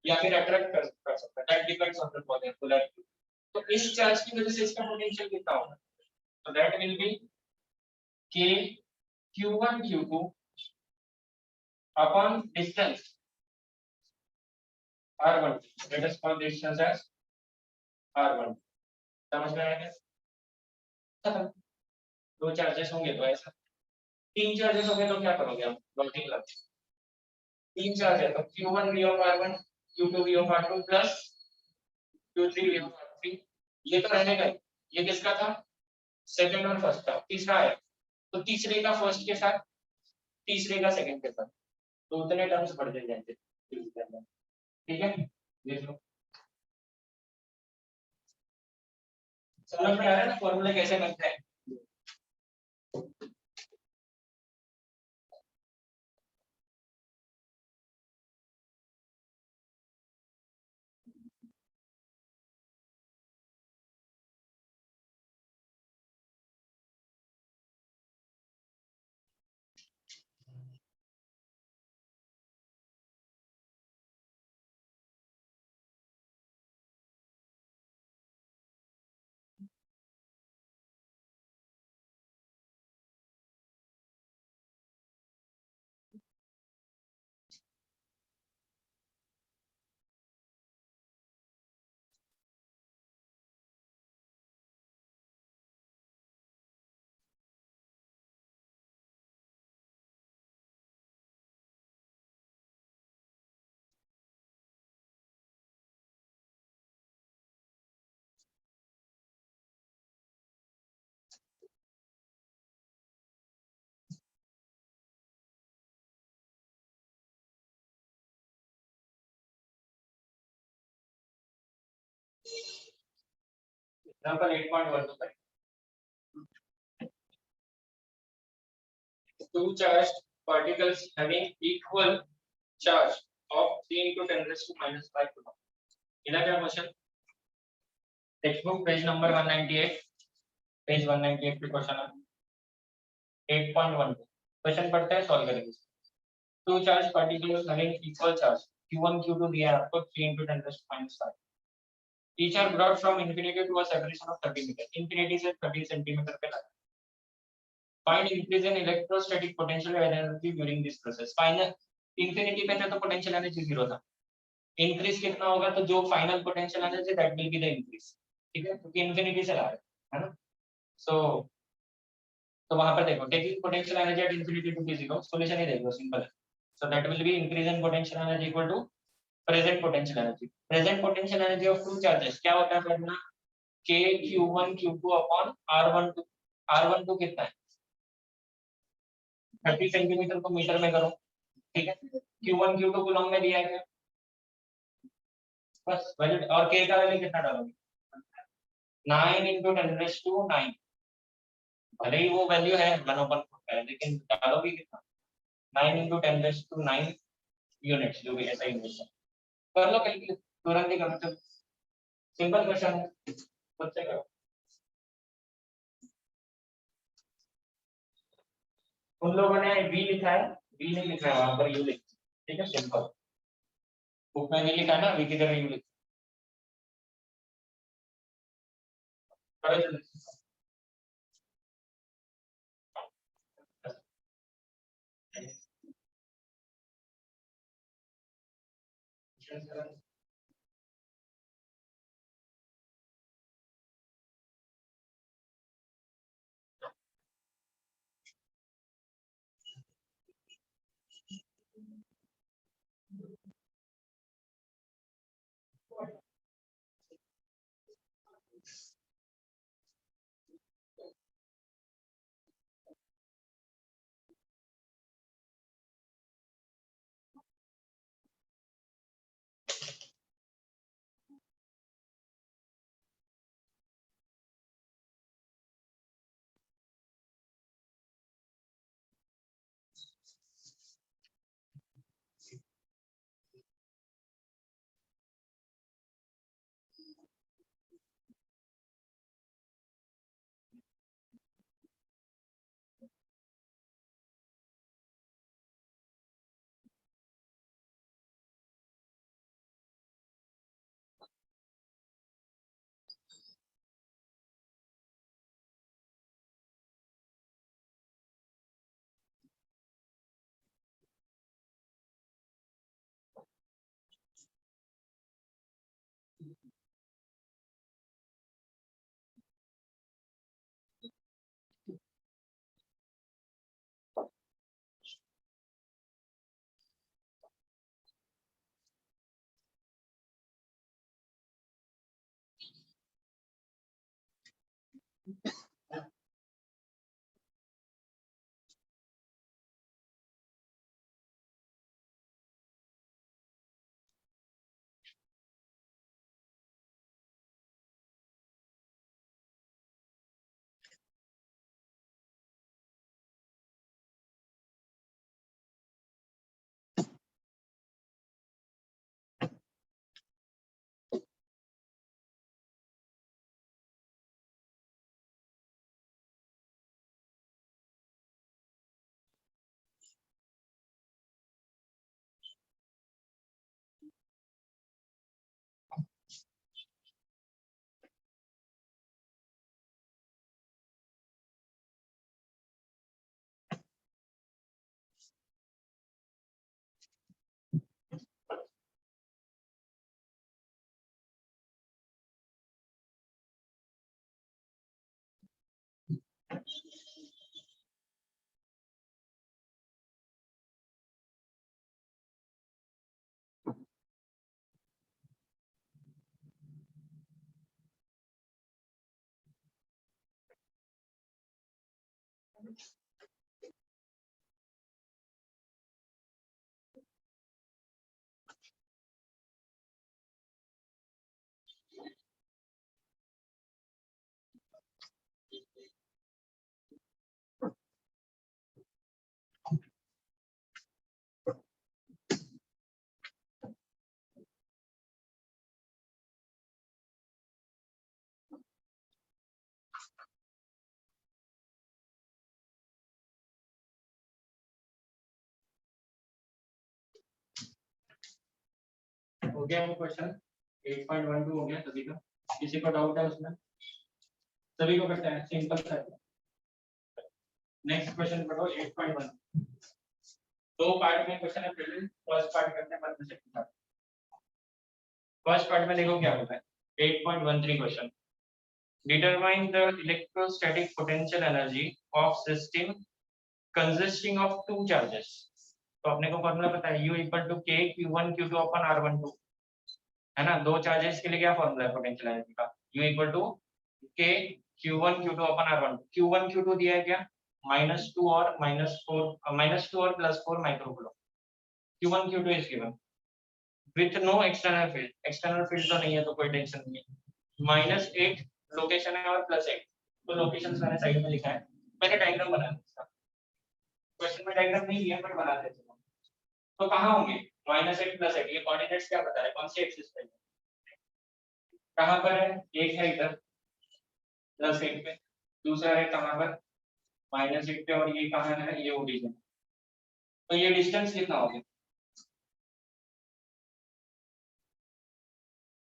A: या फिर अट्रैक्ट कर सकता है? That depends on the polarity. तो इस चार्ज की वजह से इसका पोटेंशियल कितना होगा? तो that will B K Q1 Q2 upon distance R1, let us call distance as R1। समझ में आया क्या? खत्म। दो चार्जेस होंगे तो ऐसा, तीन चार्जेस होंगे तो क्या करोगे आप? लॉजिक लगा, तीन चार्ज है तो Q1 V of R1, Q2 V of R2 plus Q3 V of R3, ये तो रहेगा ही। ये किसका था? सेकंड और फर्स्ट का। तीसरा है तो तीसरे का फर्स्ट के साथ, तीसरे का सेकंड के साथ, तो उतने टर्म्स बढ़ते जाएंगे। ठीक है? देख लो, समझ में आ रहा है ना फॉर्मूला कैसे बनता है? एग्जांपल 8.1 तो two charged particles having equal charge of 3 into 10 raised to minus 5 coulomb। इधर क्या question? Text book page number 198, page 198 पे क्वेश्चन है 8.1 क्वेश्चन पढ़ते हैं, सॉल्व करेंगे। Two charge particles having equal charge Q1 Q2 दिया है आपको 3 into 10 raised to minus 5। Each are brought from infinity to a separation of 30 metre. infinity से 30 centimetre पे लाया। Find increase in electrostatic potential energy during this process. Final infinity पे था तो potential energy zero था, इंक्रीज कितना होगा तो जो final potential energy that will be the increase, ठीक है, क्योंकि इंफिनिटी से ला रहे है ना। सो तो वहां पर देखो taking potential energy at infinity to be zero, solution ही देखो सिंपल है। So that will be increase in potential energy equal to present potential energy. Present potential energy of two charges क्या होता है formula, k q1 q2 upon r12। r12 कितना है 30 centimetre को metre में करो, ठीक है, q1 q2 कूलम में दिया है बस वैल्यू, और k का वैल्यू कितना डालोगे 9 into 10⁻⁹, भले ही वो वैल्यू है 1/4 है लेकिन डालोगे कितना 9 into 10⁹ यूनिट्स, जो भी ऐसा यूनिट है। कर लो कैलकुलेट तुरंत ही करो, चलो सिंपल क्वेश्चन है, खुद से करो। उन लोगों ने v लिखा है, v नहीं लिखा है वहां पर u लिखा, ठीक है, सिंपल। बुक में नहीं लिखा ना v की जगह u लिखा, करो जल्दी। हो गया वो क्वेश्चन 8.12 हो गया सभी का, किसी को डाउट है उसमें, सभी को करते हैं सिंपल सा है। नेक्स्ट क्वेश्चन पढ़ो 8.1। दो पार्ट में क्वेश्चन है, पहले फर्स्ट पार्ट करते हैं बाद में सेकंड पार्ट। फर्स्ट पार्ट में देखो क्या होता है 8.13 question. Determine the electrostatic potential energy of system consisting of two charges. तो अपने को फॉर्मूला पता है U equal to K Q1 Q2 upon R12 है ना। दो चार्जेस के लिए क्या फॉर्मूला है पोटेंशियल एनर्जी का, U equal to K Q1 Q2 upon R12। Q1 Q2 दिया है क्या, -2 और -2 और +4 micro coulomb. Q1 Q2 is given with no external field. External field तो नहीं है तो कोई टेंशन नहीं है। -8 लोकेशन है और +8, तो लोकेशंस मैंने साइड में लिखा है। मैंने डायग्राम बना दिया इसका, क्वेश्चन में डायग्राम नहीं दिया बट बना देते हैं। तो कहाँ होंगे -8 +8, ये कोऑर्डिनेट्स क्या पता है कौन सी एक्सिस पे कहाँ पर है। एक है इधर +8 पे, दूसरा है कहाँ पर -8 पे, और ये कहाँ है, ये ओरिजिन। तो ये डिस्टेंस कितना हो गया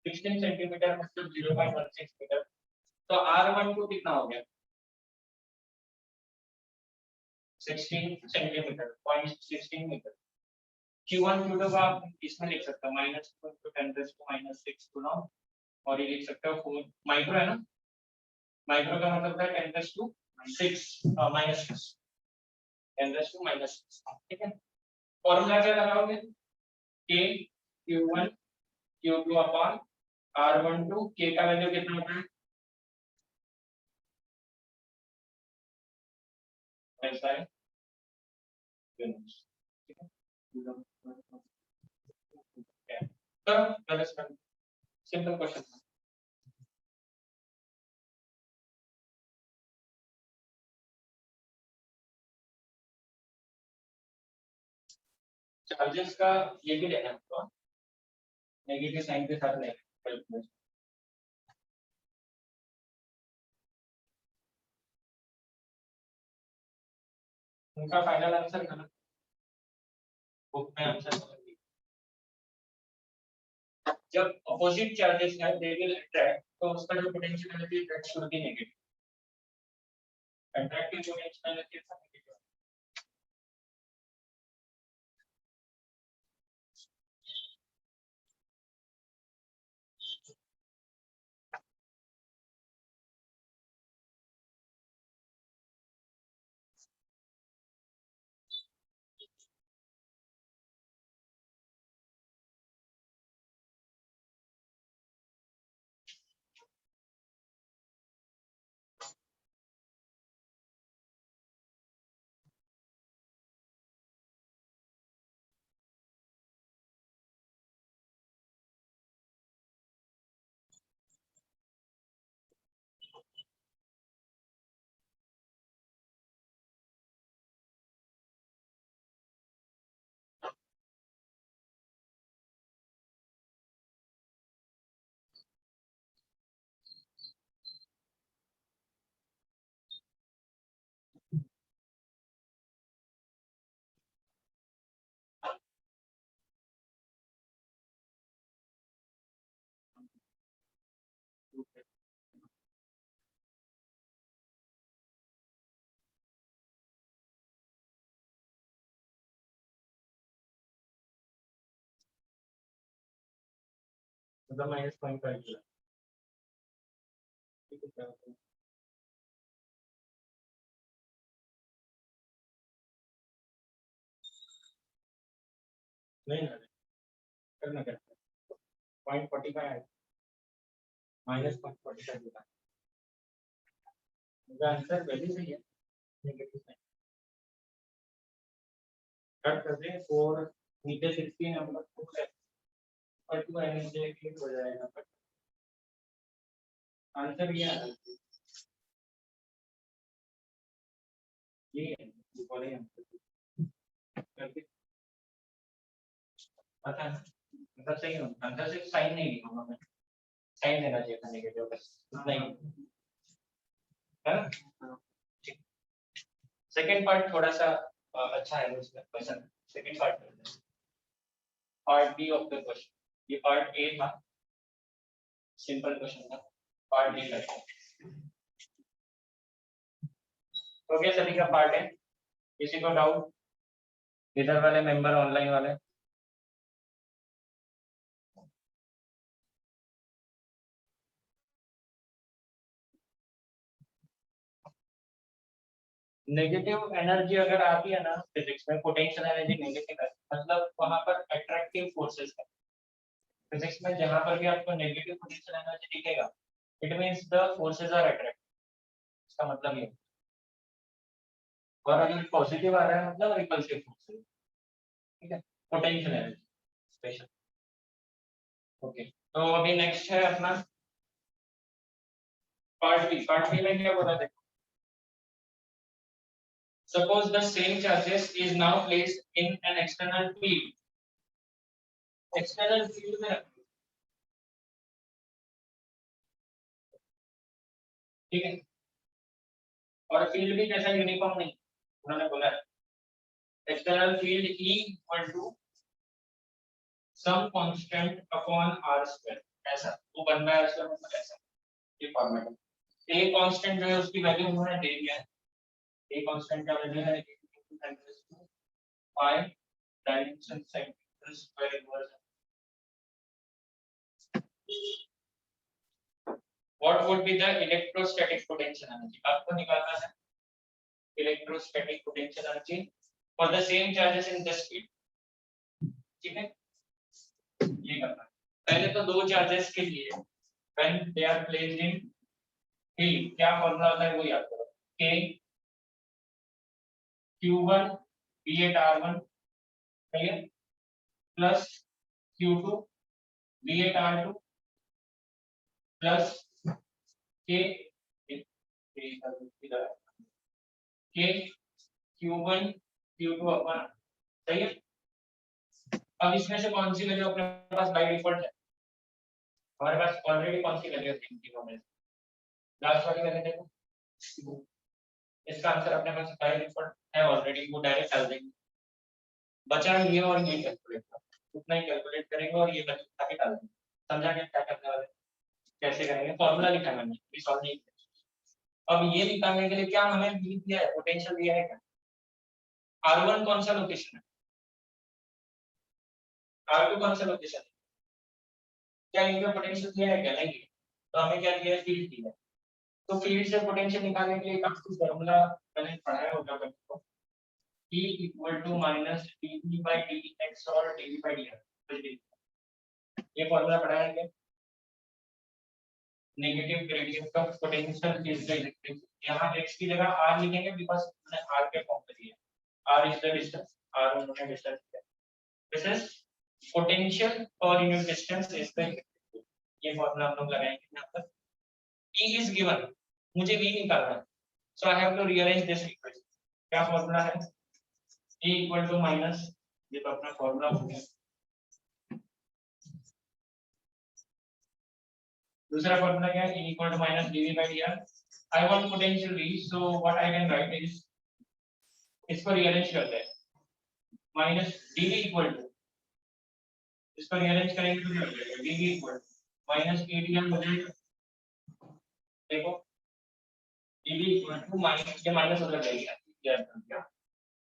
A: 16 सेंटीमीटर, मतलब 0.16 मीटर। तो R12 कितना हो गया 16 सेंटीमीटर, 0.16 मीटर। Q1 Q2 का आप इसमें लिख सकते हो -2 × 10⁻⁶ गुना, और ये लिख सकते हो 4 माइक्रो है ना। माइक्रो का मतलब है 10⁻⁶ -6 10⁻⁻⁶। ठीक है, फॉर्मूला क्या लगाओगे K Q1 Q2 upon R12। K का वैल्यू कितना होता है ऐसा है, सिंपल क्वेश्चन। चार्जेस का ये भी लेना है, नेगेटिव साइन के साथ लेना। उनका फाइनल आंसर गलत, बुक में आंसर जब अपोजिट चार्जेस है दे विल अट्रैक्ट, तो उसका जो potential energy that should be negative. Attractive potential energy का नेगेटिव। मतलब -0.5 नहीं ना करना क्या 0.45 है, -0.45 होगा। मेरा आंसर वैल्यू सही है, नेगेटिव साइन कट कर दें 4 नीचे 16 नंबर 4 है और 2 है नीचे क्लिक हो जाएगा। आंसर ये आ रहा है, ये है वाले आंसर करके पता है मतलब सही है। आंसर सिर्फ साइन नहीं लिखूंगा मैं, साइन देना चाहिए था नेगेटिव बस नहीं है ना। सेकंड पार्ट थोड़ा सा अच्छा है उसमें question. Second part part B of the question. ये पार्ट ए था, सिंपल क्वेश्चन था। पार्ट बी करते हैं। हो गया सभी का पार्ट है, किसी को डाउट? इधर वाले मेंबर ऑनलाइन वाले नेगेटिव एनर्जी अगर आती है ना फिजिक्स में, पोटेंशियल एनर्जी नेगेटिव है, मतलब वहां पर अट्रैक्टिव फोर्सेस है। फिजिक्स में जहां पर भी आपको नेगेटिव पोटेंशियल एनर्जी दिखेगा, it means the forces are attractive, इसका मतलब ये। और अगर पॉजिटिव आ रहा है मतलब रिपल्सिव फोर्सेस, ठीक है, पोटेंशियल एनर्जी स्पेशल। ओके, तो अभी नेक्स्ट है अपना पार्ट बी में क्या बोला देखो। Suppose the same charges is now placed in an external field. External field में रखो, ठीक है, और फील्ड भी कैसा यूनिफॉर्म नहीं, उन्होंने बोला है external field E equal to some constant upon r square, ऐसा वो 1/r स्क्वायर मतलब ऐसा, ये फॉर्मेट है। ए कांस्टेंट जो है उसकी वैल्यू उन्होंने दे दिया है, ए कांस्टेंट का वैल्यू है 5 dimension centimetre square inverse. What would be the electrostatic potential energy? आपको निकालना है electrostatic potential energy for the same charges in this field, ठीक है, ये करना है। पहले तो दो चार्जेस के लिए when they are placed in field क्या फॉर्मूला होता है वो याद करो, k q1 v8 r1, सही है, plus q2 v8 r2 plus k q1 q2 अपन, सही है। अब इसमें से कौन सी वैल्यू अपने पास बाय डिफॉल्ट है, हमारे पास ऑलरेडी कौन सी वैल्यू थी तीनों में, लास्ट वाली वैल्यू देखो, इसका आंसर अपने पास बाय डिफॉल्ट है ऑलरेडी, वो डायरेक्ट डाल देंगे, बचा ये और ये कैलकुलेट कर, उतना ही कैलकुलेट करेंगे और ये बचा के डाल देंगे। समझा क्या क्या करने वाले, कैसे करेंगे, फॉर्मूला लिखा है मैंने, अभी सॉल्व नहीं किया। अब ये निकालने के लिए क्या हमें दिया है, पोटेंशियल दिया है क्या, r1 कौन सा लोकेशन है, r2 कौन सा लोकेशन है, क्या इनका पोटेंशियल दिया है क्या, नहीं, तो हमें क्या दिया है, फील्ड दिया है। तो फील्ड से पोटेंशियल निकालने के लिए काफी फॉर्मूला मैंने पढ़ाया होगा बच्चों को, E equal to minus dV by dx और dV by dr, ये फॉर्मूला पढ़ा है क्या, negative gradient of potential is the electric, यहाँ x की जगह r लिखेंगे बिकॉज़ हमने r के फॉर्म में दिया, r is the distance, r उन्होंने डिस्टेंस दिया, this is potential per unit distance is the electric, ये फॉर्मूला हम लोग लगाएंगे यहाँ पर। E is given, मुझे V निकालना है, so I have to rearrange this equation, क्या फॉर्मूला है, E इक्वल टू माइनस, ये तो अपना फॉर्मूला हो गया, दूसरा फॉर्मूला क्या है, E equal to minus dV by dr, I want potential V, so what I can write is, इसको रीअरेंज करते हैं, माइनस dV इक्वल टू, इसको रीअरेंज करेंगे तो क्या हो जाएगा, dV equal to minus ADL हो जाएगा, देखो dV इक्वल टू माइनस, ये माइनस उधर जाएगा,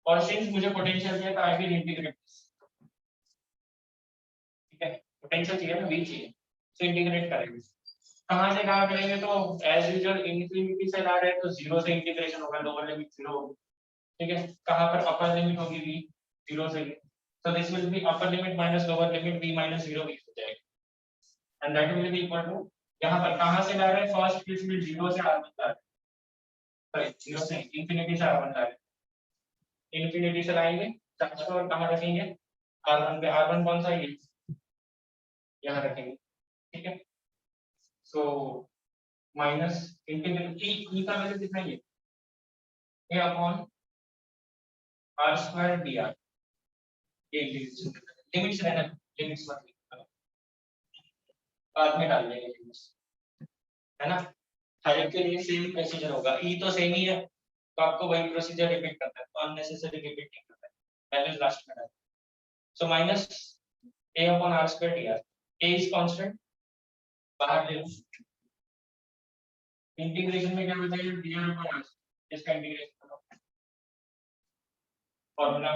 A: और सिंस मुझे पोटेंशियल चाहिए तो आई विल इंटीग्रेट, ठीक है, पोटेंशियल चाहिए ना, V चाहिए, तो इंटीग्रेट करेंगे, कहां से कहां करेंगे, तो एज यूजुअल इनफिनिटी से ला रहे हैं तो जीरो से इंटीग्रेशन होगा, लोअर लिमिट जीरो होगी, ठीक है, कहां पर अपर लिमिट होगी V, जीरो से, so this will be upper limit minus lower limit V minus 0 V हो जाएगा, and that will be equal to, यहां पर कहां से ला रहे हैं, फर्स्ट केस में जीरो से r1 ला रहे हैं, सॉरी जीरो से इंफिनिटी से r1 ला रहे हैं, इंफिनिटी से लाएंगे चार्ज को और कहां रखेंगे, r1 पे, r1 कौन सा है, यहां रखेंगे, ठीक है, सो माइनस इंटीग्रल ई का वैल्यू कितना है, a upon r square dr, ये इंटीग्रेशन लिमिट्स रहना, लिमिट्स मत लिखना, बाद में डाल देंगे लिमिट्स, है ना, हर एक के लिए सेम प्रोसीजर होगा, ई तो सेम ही है तो आपको वही प्रोसीजर रिपीट करना है, तो अननेसेसरी रिपीट नहीं करना है, पहले लास्ट में डाल, so minus a upon r square dr, a is constant, बाहर ले लो, इंटीग्रेशन में क्या बचेगा, dr अपॉन r, इसका इंटीग्रेशन करो, formula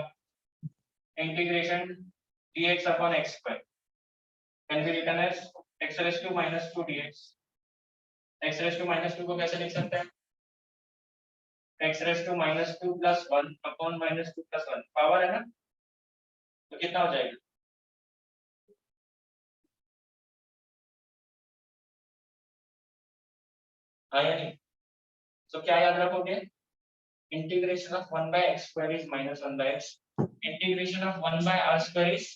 A: integration dx upon x square can be written as x raised to minus 2 dx. x raised to minus 2 को कैसे लिख सकते हैं? x raised to minus 2 plus 1 upon minus 2 plus 1 power है ना, तो कितना हो जाएगा? हाँ या नहीं? तो क्या याद रखोगे? Integration of 1 by x square is minus 1 by x. Integration of 1 by r square is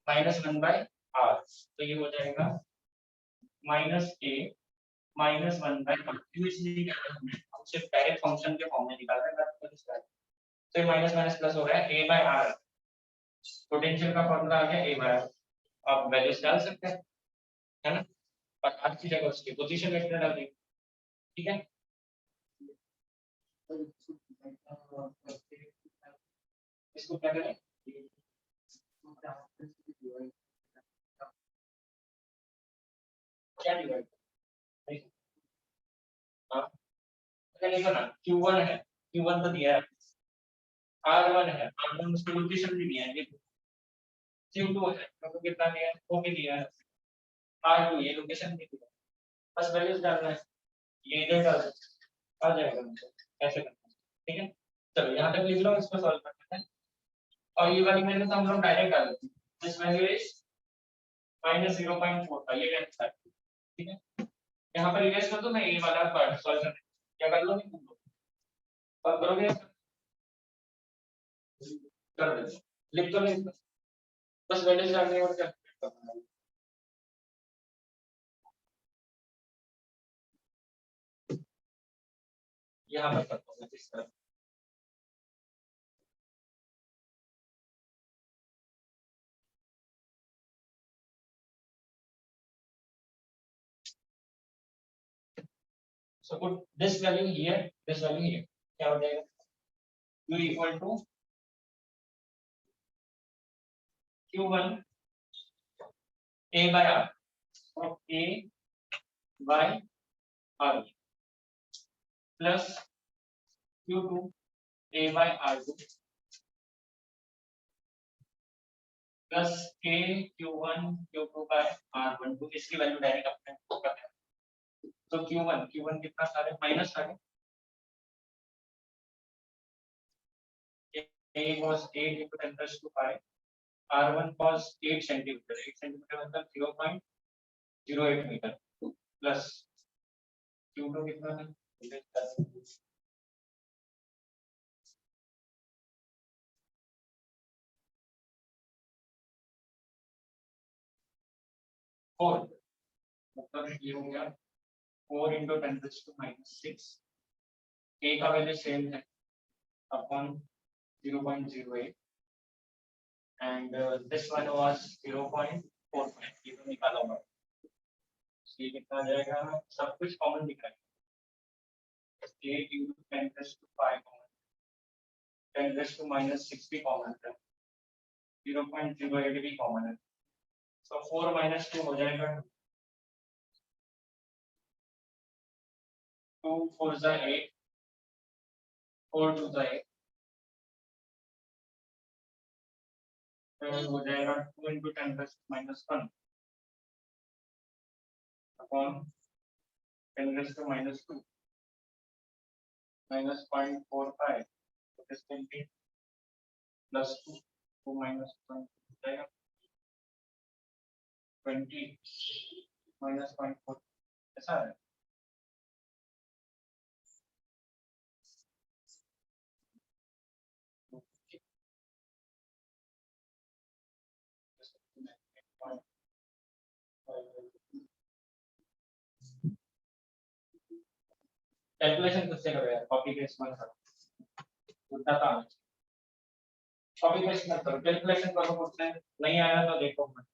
A: minus 1 by r. तो ये हो जाएगा minus a minus 1 by r. इसलिए क्या करना है? हम सिर्फ डायरेक्ट फंक्शन के फॉर्म में निकाल रहे हैं। तो ये माइनस माइनस प्लस हो रहा है a by r. पोटेंशियल का फॉर्मूला आ गया a by r. आप वैल्यूज डाल सकते हैं, है ना? और r की जगह उसकी पोजीशन वेक्टर डाल देंगे, ठीक है? इसको क्या करें? क्या डिवाइड? हाँ, देखो ना, q1 है, q1 तो दिया है, r1 है, r1 उसकी लोकेशन भी दिया है, q2 है, तो कितना दिया है, वो भी दिया है, r2 ये लोकेशन भी दिया है, बस वैल्यूज डालना है, ये इधर डाल दो, आ जाएगा मुझे, ऐसे करना है, ठीक है? चलो यहाँ तक लिख लो, इसको सॉल्व करते हैं, और ये वाली वैल्यू तो हम लोग डायरेक्ट डाल देते हैं, दिस वैल्यू इज minus 0.4 ये लेंथ है, ठीक है? यहाँ पर इरेज कर दो, मैं ये वाला पार्ट सॉल्व करने क्या कर लोगे तुम लोग? सॉल्व करोगे? कर दो, लिख दो, नहीं बस वैल्यूज डालने और क्या करना है? यहाँ पर करता हूँ इस तरह, so put this value here, this value here, क्या हो जाएगा? u equal to q1 a by r और a by r plus q2 a by r2 plus k q1 q2 by r12 इसकी वैल्यू डायरेक्ट अपने को पता है, तो q1 कितना सारे माइनस सारे a was 8 into 10 plus 2 5, r1 was 8 centimeter, 8 centimeter मतलब 0.08 मीटर प्लस q2 कितना है? फोर, मतलब ये हो गया 4 into 10 raised to minus 6, a का वैल्यू सेम है upon 0.08 and this one was 0.45, ये तो निकाला होगा, ये कितना आ जाएगा? सब कुछ कॉमन दिख रहा है, 8 into 10 raised to 5 common, 10 raised to minus 6 भी कॉमन है, 0.08 भी कॉमन है, so 4 minus 2 हो जाएगा 2 4 is 8, 4 2 is 8, हो जाएगा 2 into 10 raised to minus 1 upon 10 raised to minus 2 minus 0.45, so this will be plus 2 minus 1 हो जाएगा 20 minus 0.4, ऐसा है। कैलकुलेशन खुद से करो यार, कॉपी पेस्ट मत करो, उल्टा काम, कॉपी पेस्ट मत करो, कैलकुलेशन करो खुद से, नहीं आया तो देखो मत।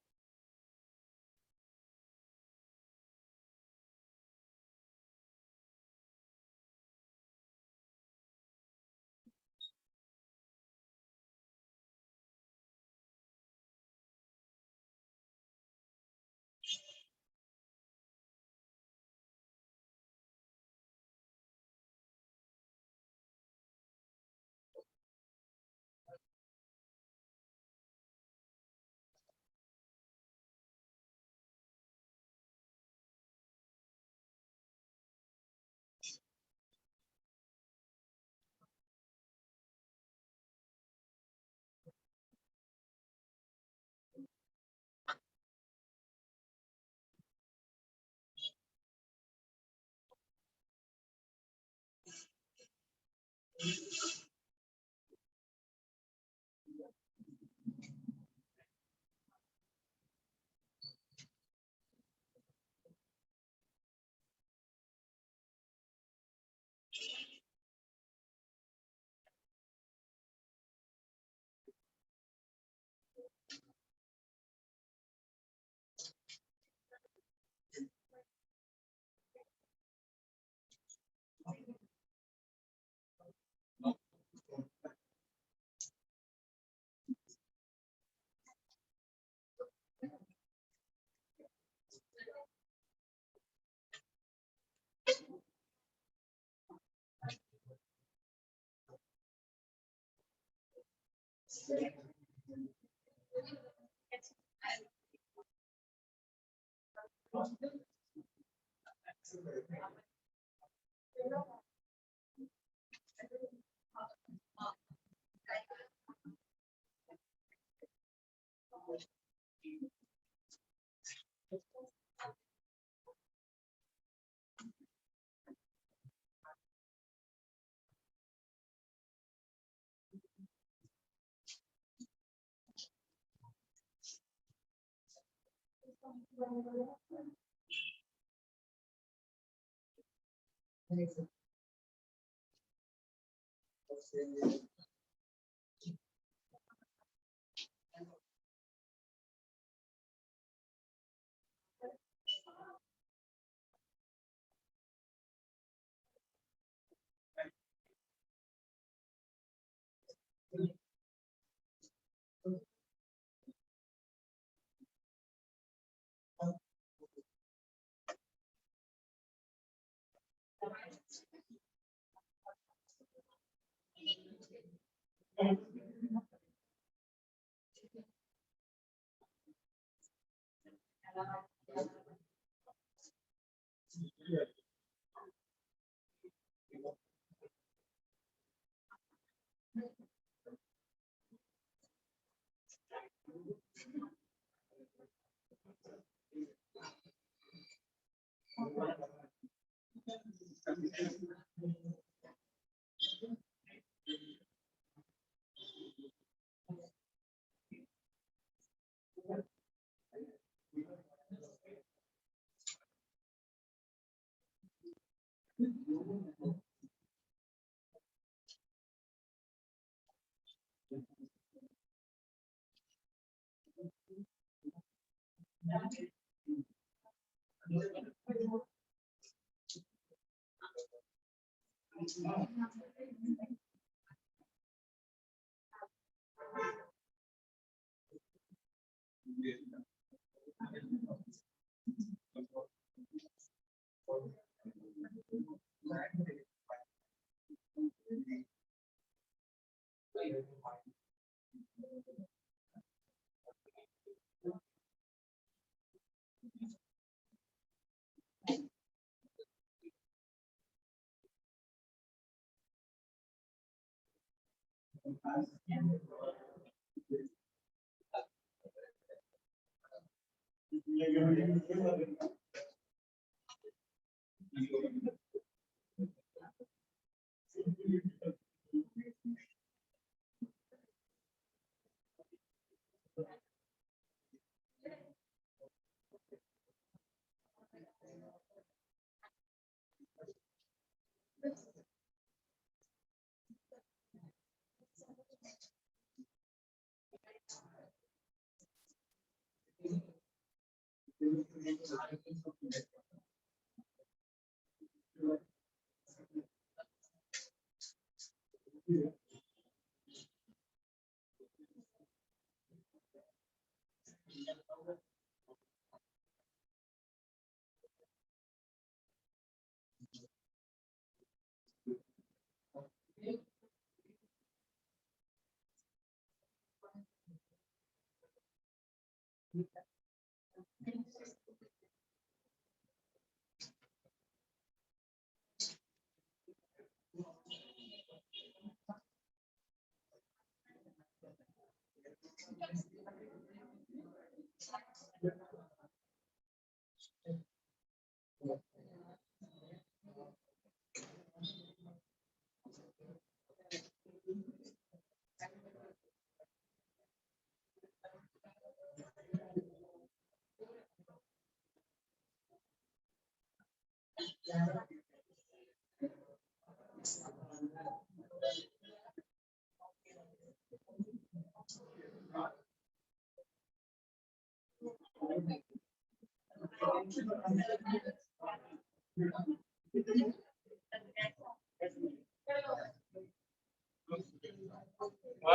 A: हुआ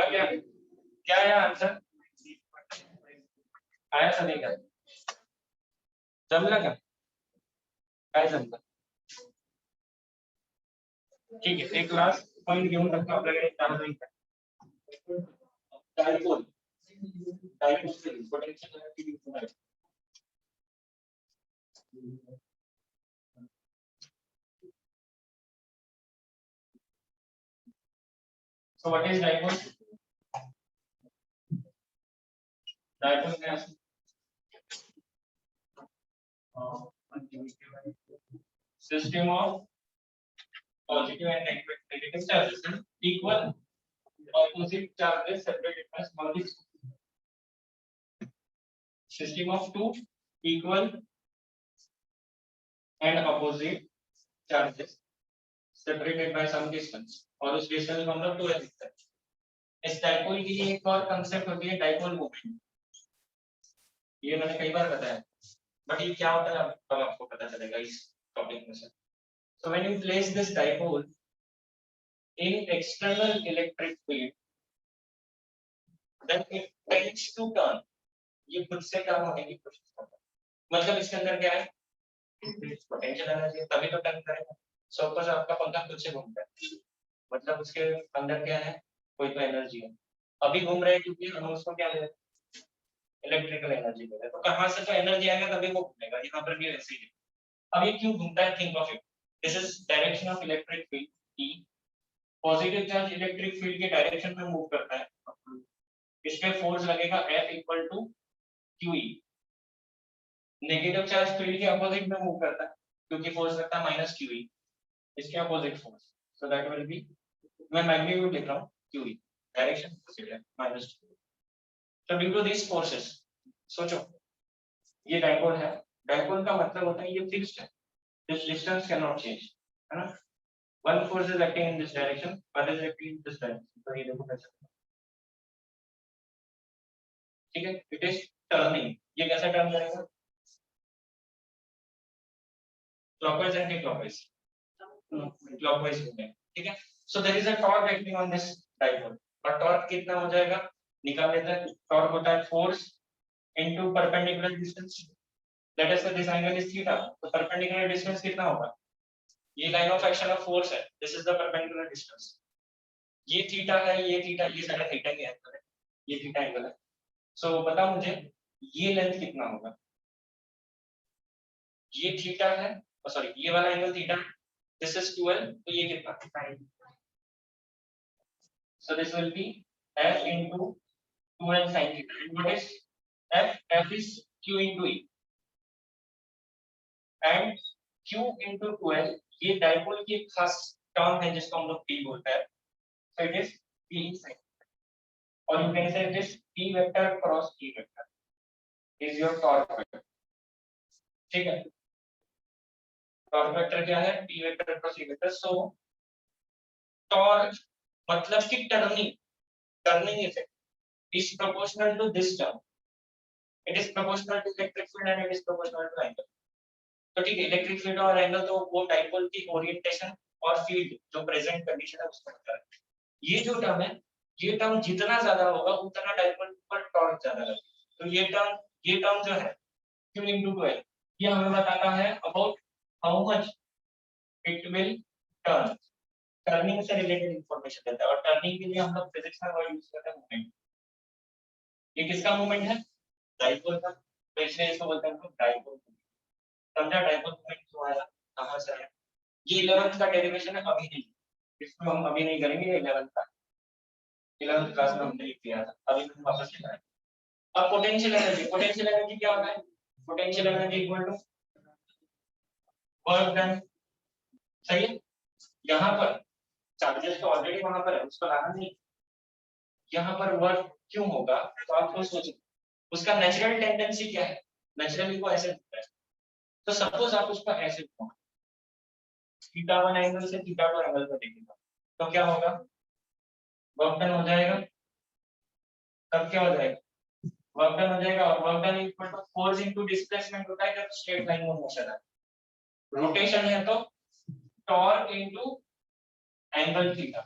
A: क्या? क्या है आंसर? आया सभी का? जमला का? काय जमला? ठीक है, एक लास्ट पॉइंट घेऊन टाकतो आपल्याकडे 4 मिनिट. डायपोल पोटेंशियल एनर्जी किती आहे? So what is dipole? Dipole क्या है? System of positive and negative charges equal opposite charges separated by small distance. System of two equal and opposite charges separated by some distance और उस distance को हम लोग 2l लिखते हैं. इस डाइपोल की एक और कंसेप्ट होती है डाइपोल मोमेंट. ये मैंने कई बार बताया, बट ये क्या होता है अब आपको पता चलेगा इस टॉपिक में से. So when you place this dipole in external electric field, then it tends to turn. ये खुद से टर्न होने की कोशिश करता है. मतलब इसके अंदर क्या है? पोटेंशियल एनर्जी, तभी तो टर्न करेगा. सपोज आपका पंखा खुद से घूमता है, मतलब उसके अंदर क्या है? कोई तो एनर्जी है. अभी घूम रहे हैं क्योंकि हम उसको क्या ले रहे हैं? इलेक्ट्रिकल एनर्जी ले रहे हैं. तो कहां से तो एनर्जी आएगा तभी वो घूमेगा. यहाँ पर भी ऐसे ही है. अब ये क्यों घूमता है? Think of it. This is direction of electric field E. Positive charge electric field के डायरेक्शन में मूव करता है. इस पे फोर्स लगेगा F equal to QE. Negative charge field के अपोजिट में मूव करता है क्योंकि फोर्स लगता है माइनस QE. इसके opposite force, so that will be, मैं मैग्नीट्यूड लिख रहा हूं QE, डायरेक्शन अपोजिट है माइनस. तो ड्यू टू दिस फोर्सेस, सोचो ये डाइपोल है. डाइपोल का मतलब होता है ये फिक्स्ड है. This distance can not change, है ना. One force is acting in this direction, other is acting in this direction. तो ये देखो कैसे, ठीक है. It is turning. ये कैसे टर्न करेगा? Clockwise anti clockwise. क्लॉकवाइज में, ठीक है. So there is a torque acting on this dipole. और टॉर्क कितना हो जाएगा? निकाल लेते हैं. टॉर्क होता है force into perpendicular distance. Let us say this angle is theta. तो परपेंडिकुलर डिस्टेंस कितना होगा? ये line of action of force है. This is the perpendicular distance. ये थीटा है, ये थीटा, ये सारा थीटा के एंगल है, ये थीटा एंगल है. सो बताओ मुझे ये लेंथ कितना होगा? ये थीटा है, सॉरी ये वाला एंगल थीटा है. दिस इज 12, तो ये कितना? सो this will B f into 2l sin theta. And what is f? F is q into e. And q into 2l, ये डाइपोल की एक खास टर्म है जिसको हम लोग p बोलते हैं. So it is p sin. Or you can say this p vector cross e vector is your torque vector. ठीक है. टॉर्क वेक्टर क्या है? p vector cross e vector. सो टॉर्क मतलब कि turning effect is proportional to this term. It is proportional to electric field and it is proportional to angle. तो ठीक है, electric field और एंगल तो वो डाइपोल की ओरिएंटेशन और फील्ड जो प्रेजेंट कंडीशन है उसको बताता है. ये जो टर्म है, ये टर्म जितना ज्यादा होगा उतना डाइपोल पर टॉर्क ज्यादा लगेगा. तो ये टर्म जो है q into 2l, ये हमें बताता है about how much it will turn. Turning से रिलेटेड इंफॉर्मेशन देता है. और टर्निंग के लिए हम लोग फिजिक्स में वर्ड यूज करते हैं मोमेंट. ये किसका मोमेंट है? डाइपोल का. तो इसलिए इसको बोलते हैं डाइपोल. समझा डाइपोल मोमेंट क्यों आया, कहां से आया? ये 11th का डेरिवेशन है, अभी नहीं, इसको हम अभी नहीं करेंगे. ये 11th क्लास में हमने किया था, अभी हम वापस ले आए. अब पोटेंशियल एनर्जी क्या होता है? Potential energy equal to work done. सही है. यहाँ पर चार्जेस तो ऑलरेडी वहां पर है, उसको लाना नहीं. यहाँ पर वर्क क्यों होगा? तो आपको सोचो उसका नेचुरल टेंडेंसी क्या है. नेचुरली वो ऐसे होता है. तो सपोज आप उसको ऐसे लिखो, थीटा 1 एंगल से थीटा 2 एंगल पर देखेगा, तो क्या होगा? वर्क डन हो जाएगा. तब क्या हो जाएगा? वर्क डन हो जाएगा और work done equal to force into displacement होता है जब स्ट्रेट लाइन में मोशन है। रोटेशन है तो टॉर्क इनटू एंगल थीटा,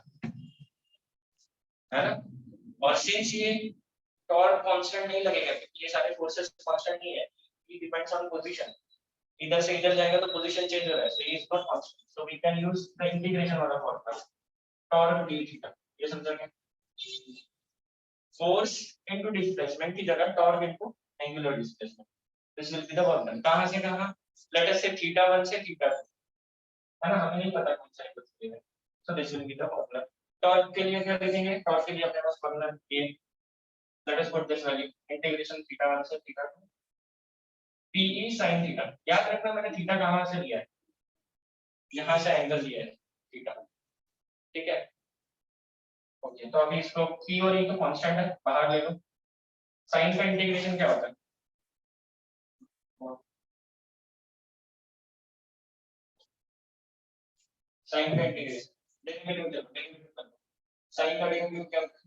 A: है ना। और सिंस ये टॉर्क कांस्टेंट नहीं लगेगा, ये सारे फोर्सेस कांस्टेंट नहीं है, इट डिपेंड्स ऑन पोजीशन, इधर से इधर जाएगा तो पोजीशन चेंज हो रहा है, so is not constant, so we can use the integration वाला फॉर्मूला टॉर्क डी थीटा। ये समझ गए। फोर्स इनटू डिस्प्लेसमेंट की जगह torque into angular displacement, this will be the work done. कहां से कहां, लेट अस से थीटा 1 से थीटा 2, है ना, हमें नहीं पता कौन सा एंगल है, सो this will be the formula. Torque के लिए क्या लिखेंगे, टॉर्क के लिए अपने पास फॉर्मूला ये, let us put this value integration theta 1 से थीटा 2 PE sin थीटा। याद रखना मैंने थीटा कहां से लिया है, यहां से एंगल लिया है थीटा, ठीक है। ओके, तो अभी इसको P और E तो कांस्टेंट है, बाहर ले लो। साइन का इंटीग्रेशन क्या होता है, साइन का इंटीग्रेशन डेरिवेटिव ले लो, डेरिवेटिव कर लो। साइन का डेरिवेटिव क्या होता है,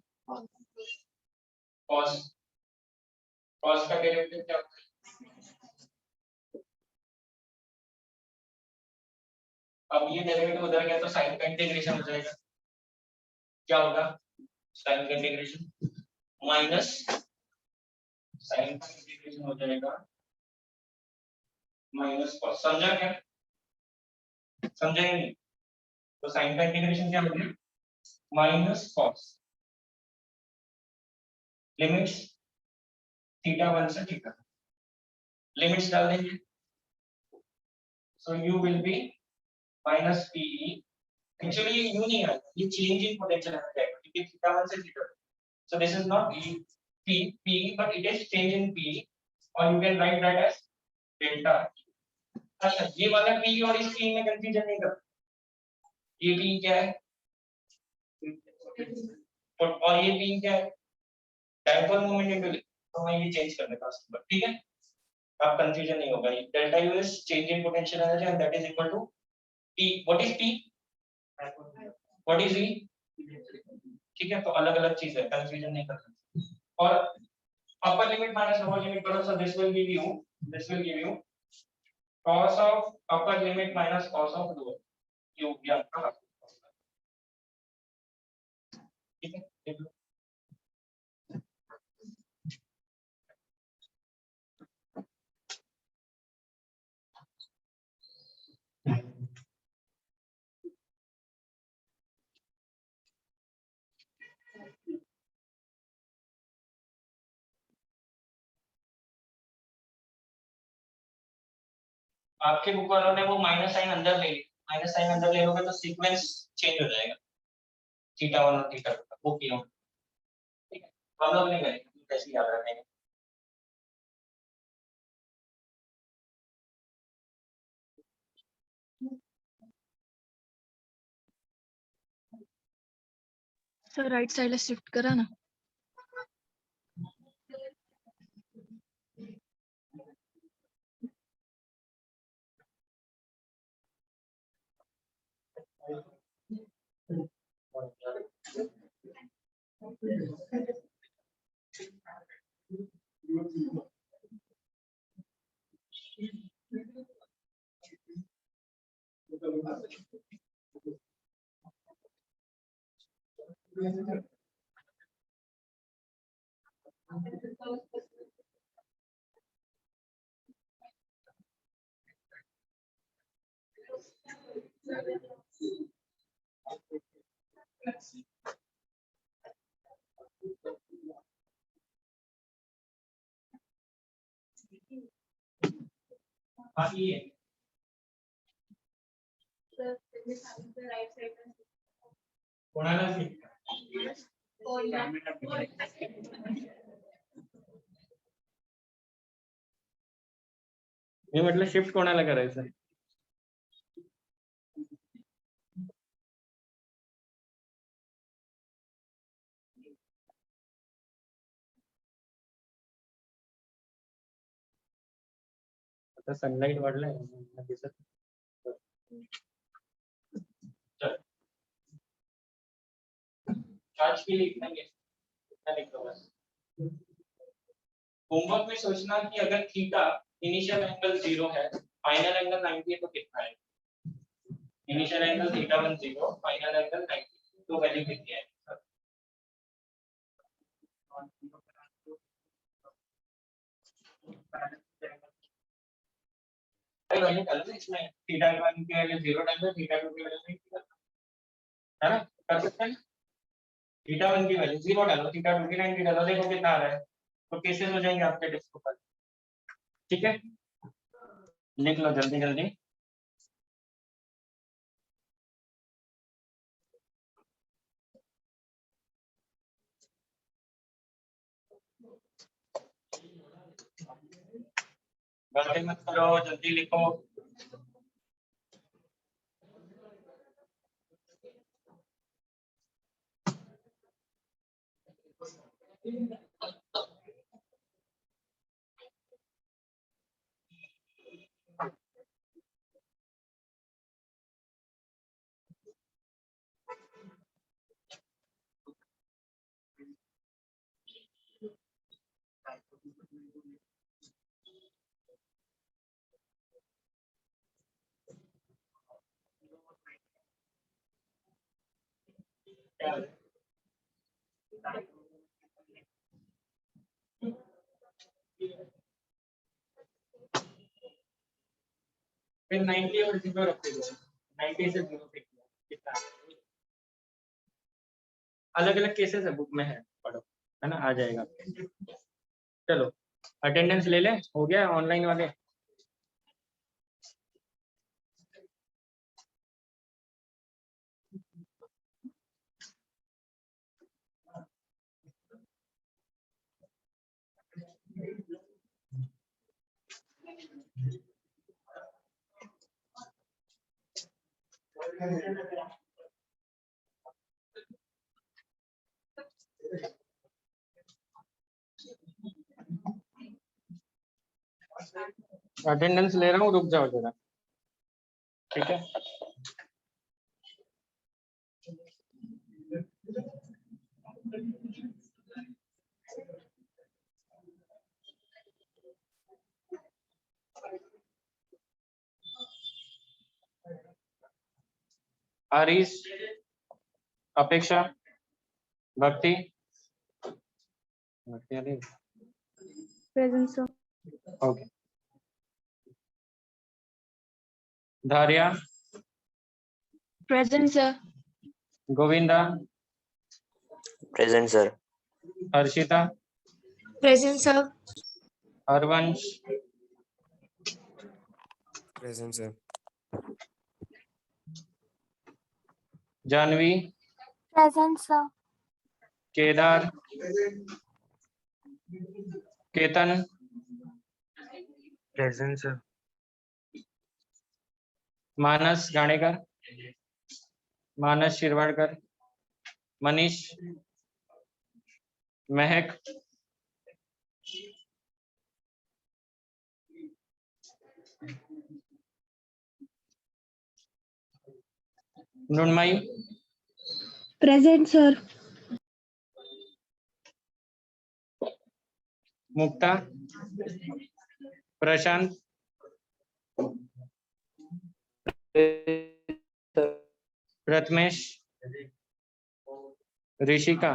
A: cos, cos का डेरिवेटिव क्या होता है, अब ये डेरिवेटिव उधर गया तो साइन का इंटीग्रेशन हो जाएगा, क्या होगा, साइन का इंटीग्रेशन माइनस साइन का इंटीग्रेशन हो जाएगा माइनस cos। समझा क्या, समझे नहीं, तो साइन का इंटीग्रेशन क्या हो गया, माइनस cos लिमिट्स थीटा 1 से थीटा, लिमिट्स डाल देंगे, so you will be minus PE। Actually ये यू नहीं आएगा, ये चेंज इन पोटेंशियल आ जाएगा क्योंकि थीटा 1 से theta 2, so this is not PE but it is change in PE or you can write that as delta। अच्छा, ये वाला PE और इस PE में कंफ्यूजन नहीं कर, ये PE क्या है और ये PE क्या है, डायपोल मोमेंट इनटू, तो मैं ये चेंज कर देता हूं, ठीक है, अब कंफ्यूजन नहीं होगा। ये delta U is change in potential energy and that is equal to P। What is P, what is E, ठीक है, तो अलग अलग चीज है, कंफ्यूजन नहीं करना। और upper limit minus lower limit करो, so this will give you cos of upper limit minus cos of lower, ये हो गया आपका, ठीक है, देख लो। आपके बुक वालों ने वो माइनस साइन अंदर ले ली, माइनस साइन अंदर ले लोगे तो सीक्वेंस चेंज हो जाएगा थीटा 1 और थीटा 2 का, वो किया, ठीक है, हम लोग नहीं करेंगे, कैसे याद रखेंगे।
B: सर राइट साइड शिफ्ट करा ना।
A: हाँ ये कोणाला मी म्हटलं शिफ्ट कोणाला करायचं, आता सनलाइट वाढलाय दिसत, चार्ज के लिए इतना लिख दो बस। होमवर्क में सोचना कि अगर थीटा इनिशियल एंगल 0 है, फाइनल एंगल 90 है तो कितना है। Initial angle theta 1 0, final angle 90, तो वैल्यू कितनी है। वैल्यू डालो ना इसमें, थीटा 1 की वैल्यू 0 डाल दो, थीटा 2 की वैल्यू नहीं है ना, कर सकते हैं। थीटा 1 की वैल्यू 0 डालो, थीटा 2 की 90 डालो, देखो कितना आ रहा है, तो केसेस हो जाएंगे आपके टेस्ट पेपर। ठीक है, लिख लो जल्दी जल्दी। बातें मत करो, जल्दी लिखो। फिर 90 और 0 रख दो, 90 से 0 पे कितना, अलग अलग केसेस है, बुक में है, पढ़ो, है ना, आ जाएगा। चलो अटेंडेंस ले ले, हो गया ऑनलाइन वाले। अटेंडेंस ले रहा हूँ, रुक जाओ जरा, ठीक है। आरिस, अपेक्षा, Bhakti,
B: Present, sir.
A: Okay, Dhariya,
B: Present, sir.
A: Govinda,
C: Present, sir.
A: Harshita,
B: Present, sir.
A: Harvansh,
C: Present, sir.
A: Janhavi,
B: Present, sir.
A: Kedar, Ketan,
C: Present, sir.
A: Manas Ganekar, Manas Shirwadkar, Manish, Mahak, Nunmai,
B: Present, sir.
A: मुक्ता, प्रशांत, प्रथमेश, ऋषिका,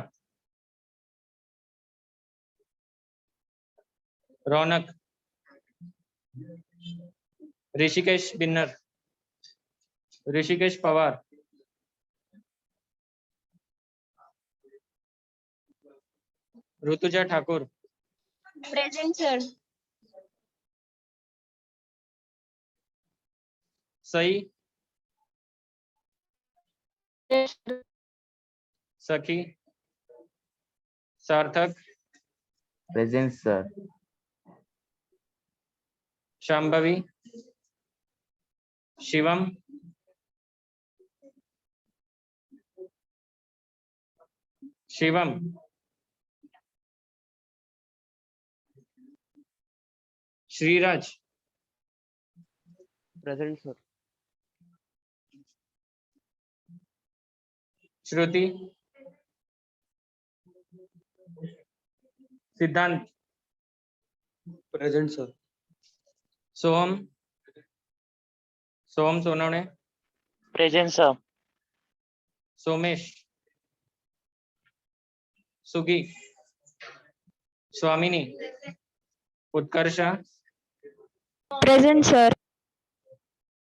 A: रौनक, ऋषिकेश बिन्नर, ऋषिकेश पवार, ऋतुजा ठाकुर,
B: Present, sir.
A: सई, सखी, सार्थक,
C: Present, sir.
A: Shambhavi, Shivam, Shivam, Shriraj,
C: Present, sir.
A: Shruti, Siddhant,
D: present sir.
A: Soham Soham Sonawane,
E: present sir.
A: Somesh, Sugi, Swamini, Utkarsh,
B: present sir.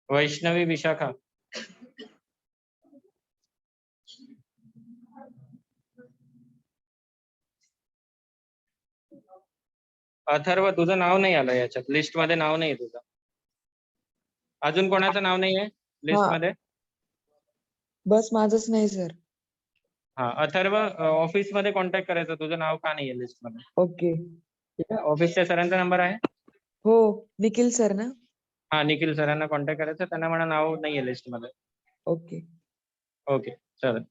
A: Vaishnavi, Vishakha, Atharva तुझं नाव नाही आलं याच्यात, लिस्ट मध्ये नाव नाही तुझं. अजून कोणाचं नाव नाही आहे लिस्ट
F: हा.
A: मध्ये?
F: बस माझंच नाही सर.
A: हा अथर्व, ऑफिस मध्ये कॉन्टॅक्ट करायचं, तुझं नाव का नाही आहे लिस्ट मध्ये.
F: ओके.
A: ठीक आहे, ऑफिसच्या सरांचा नंबर आहे.
F: हो, निखिल सर ना.
A: हा निखिल सरांना कॉन्टॅक्ट करायचं, त्यांना म्हणा नाव नाही आहे लिस्ट मध्ये.
F: ओके.
A: ओके चालेल.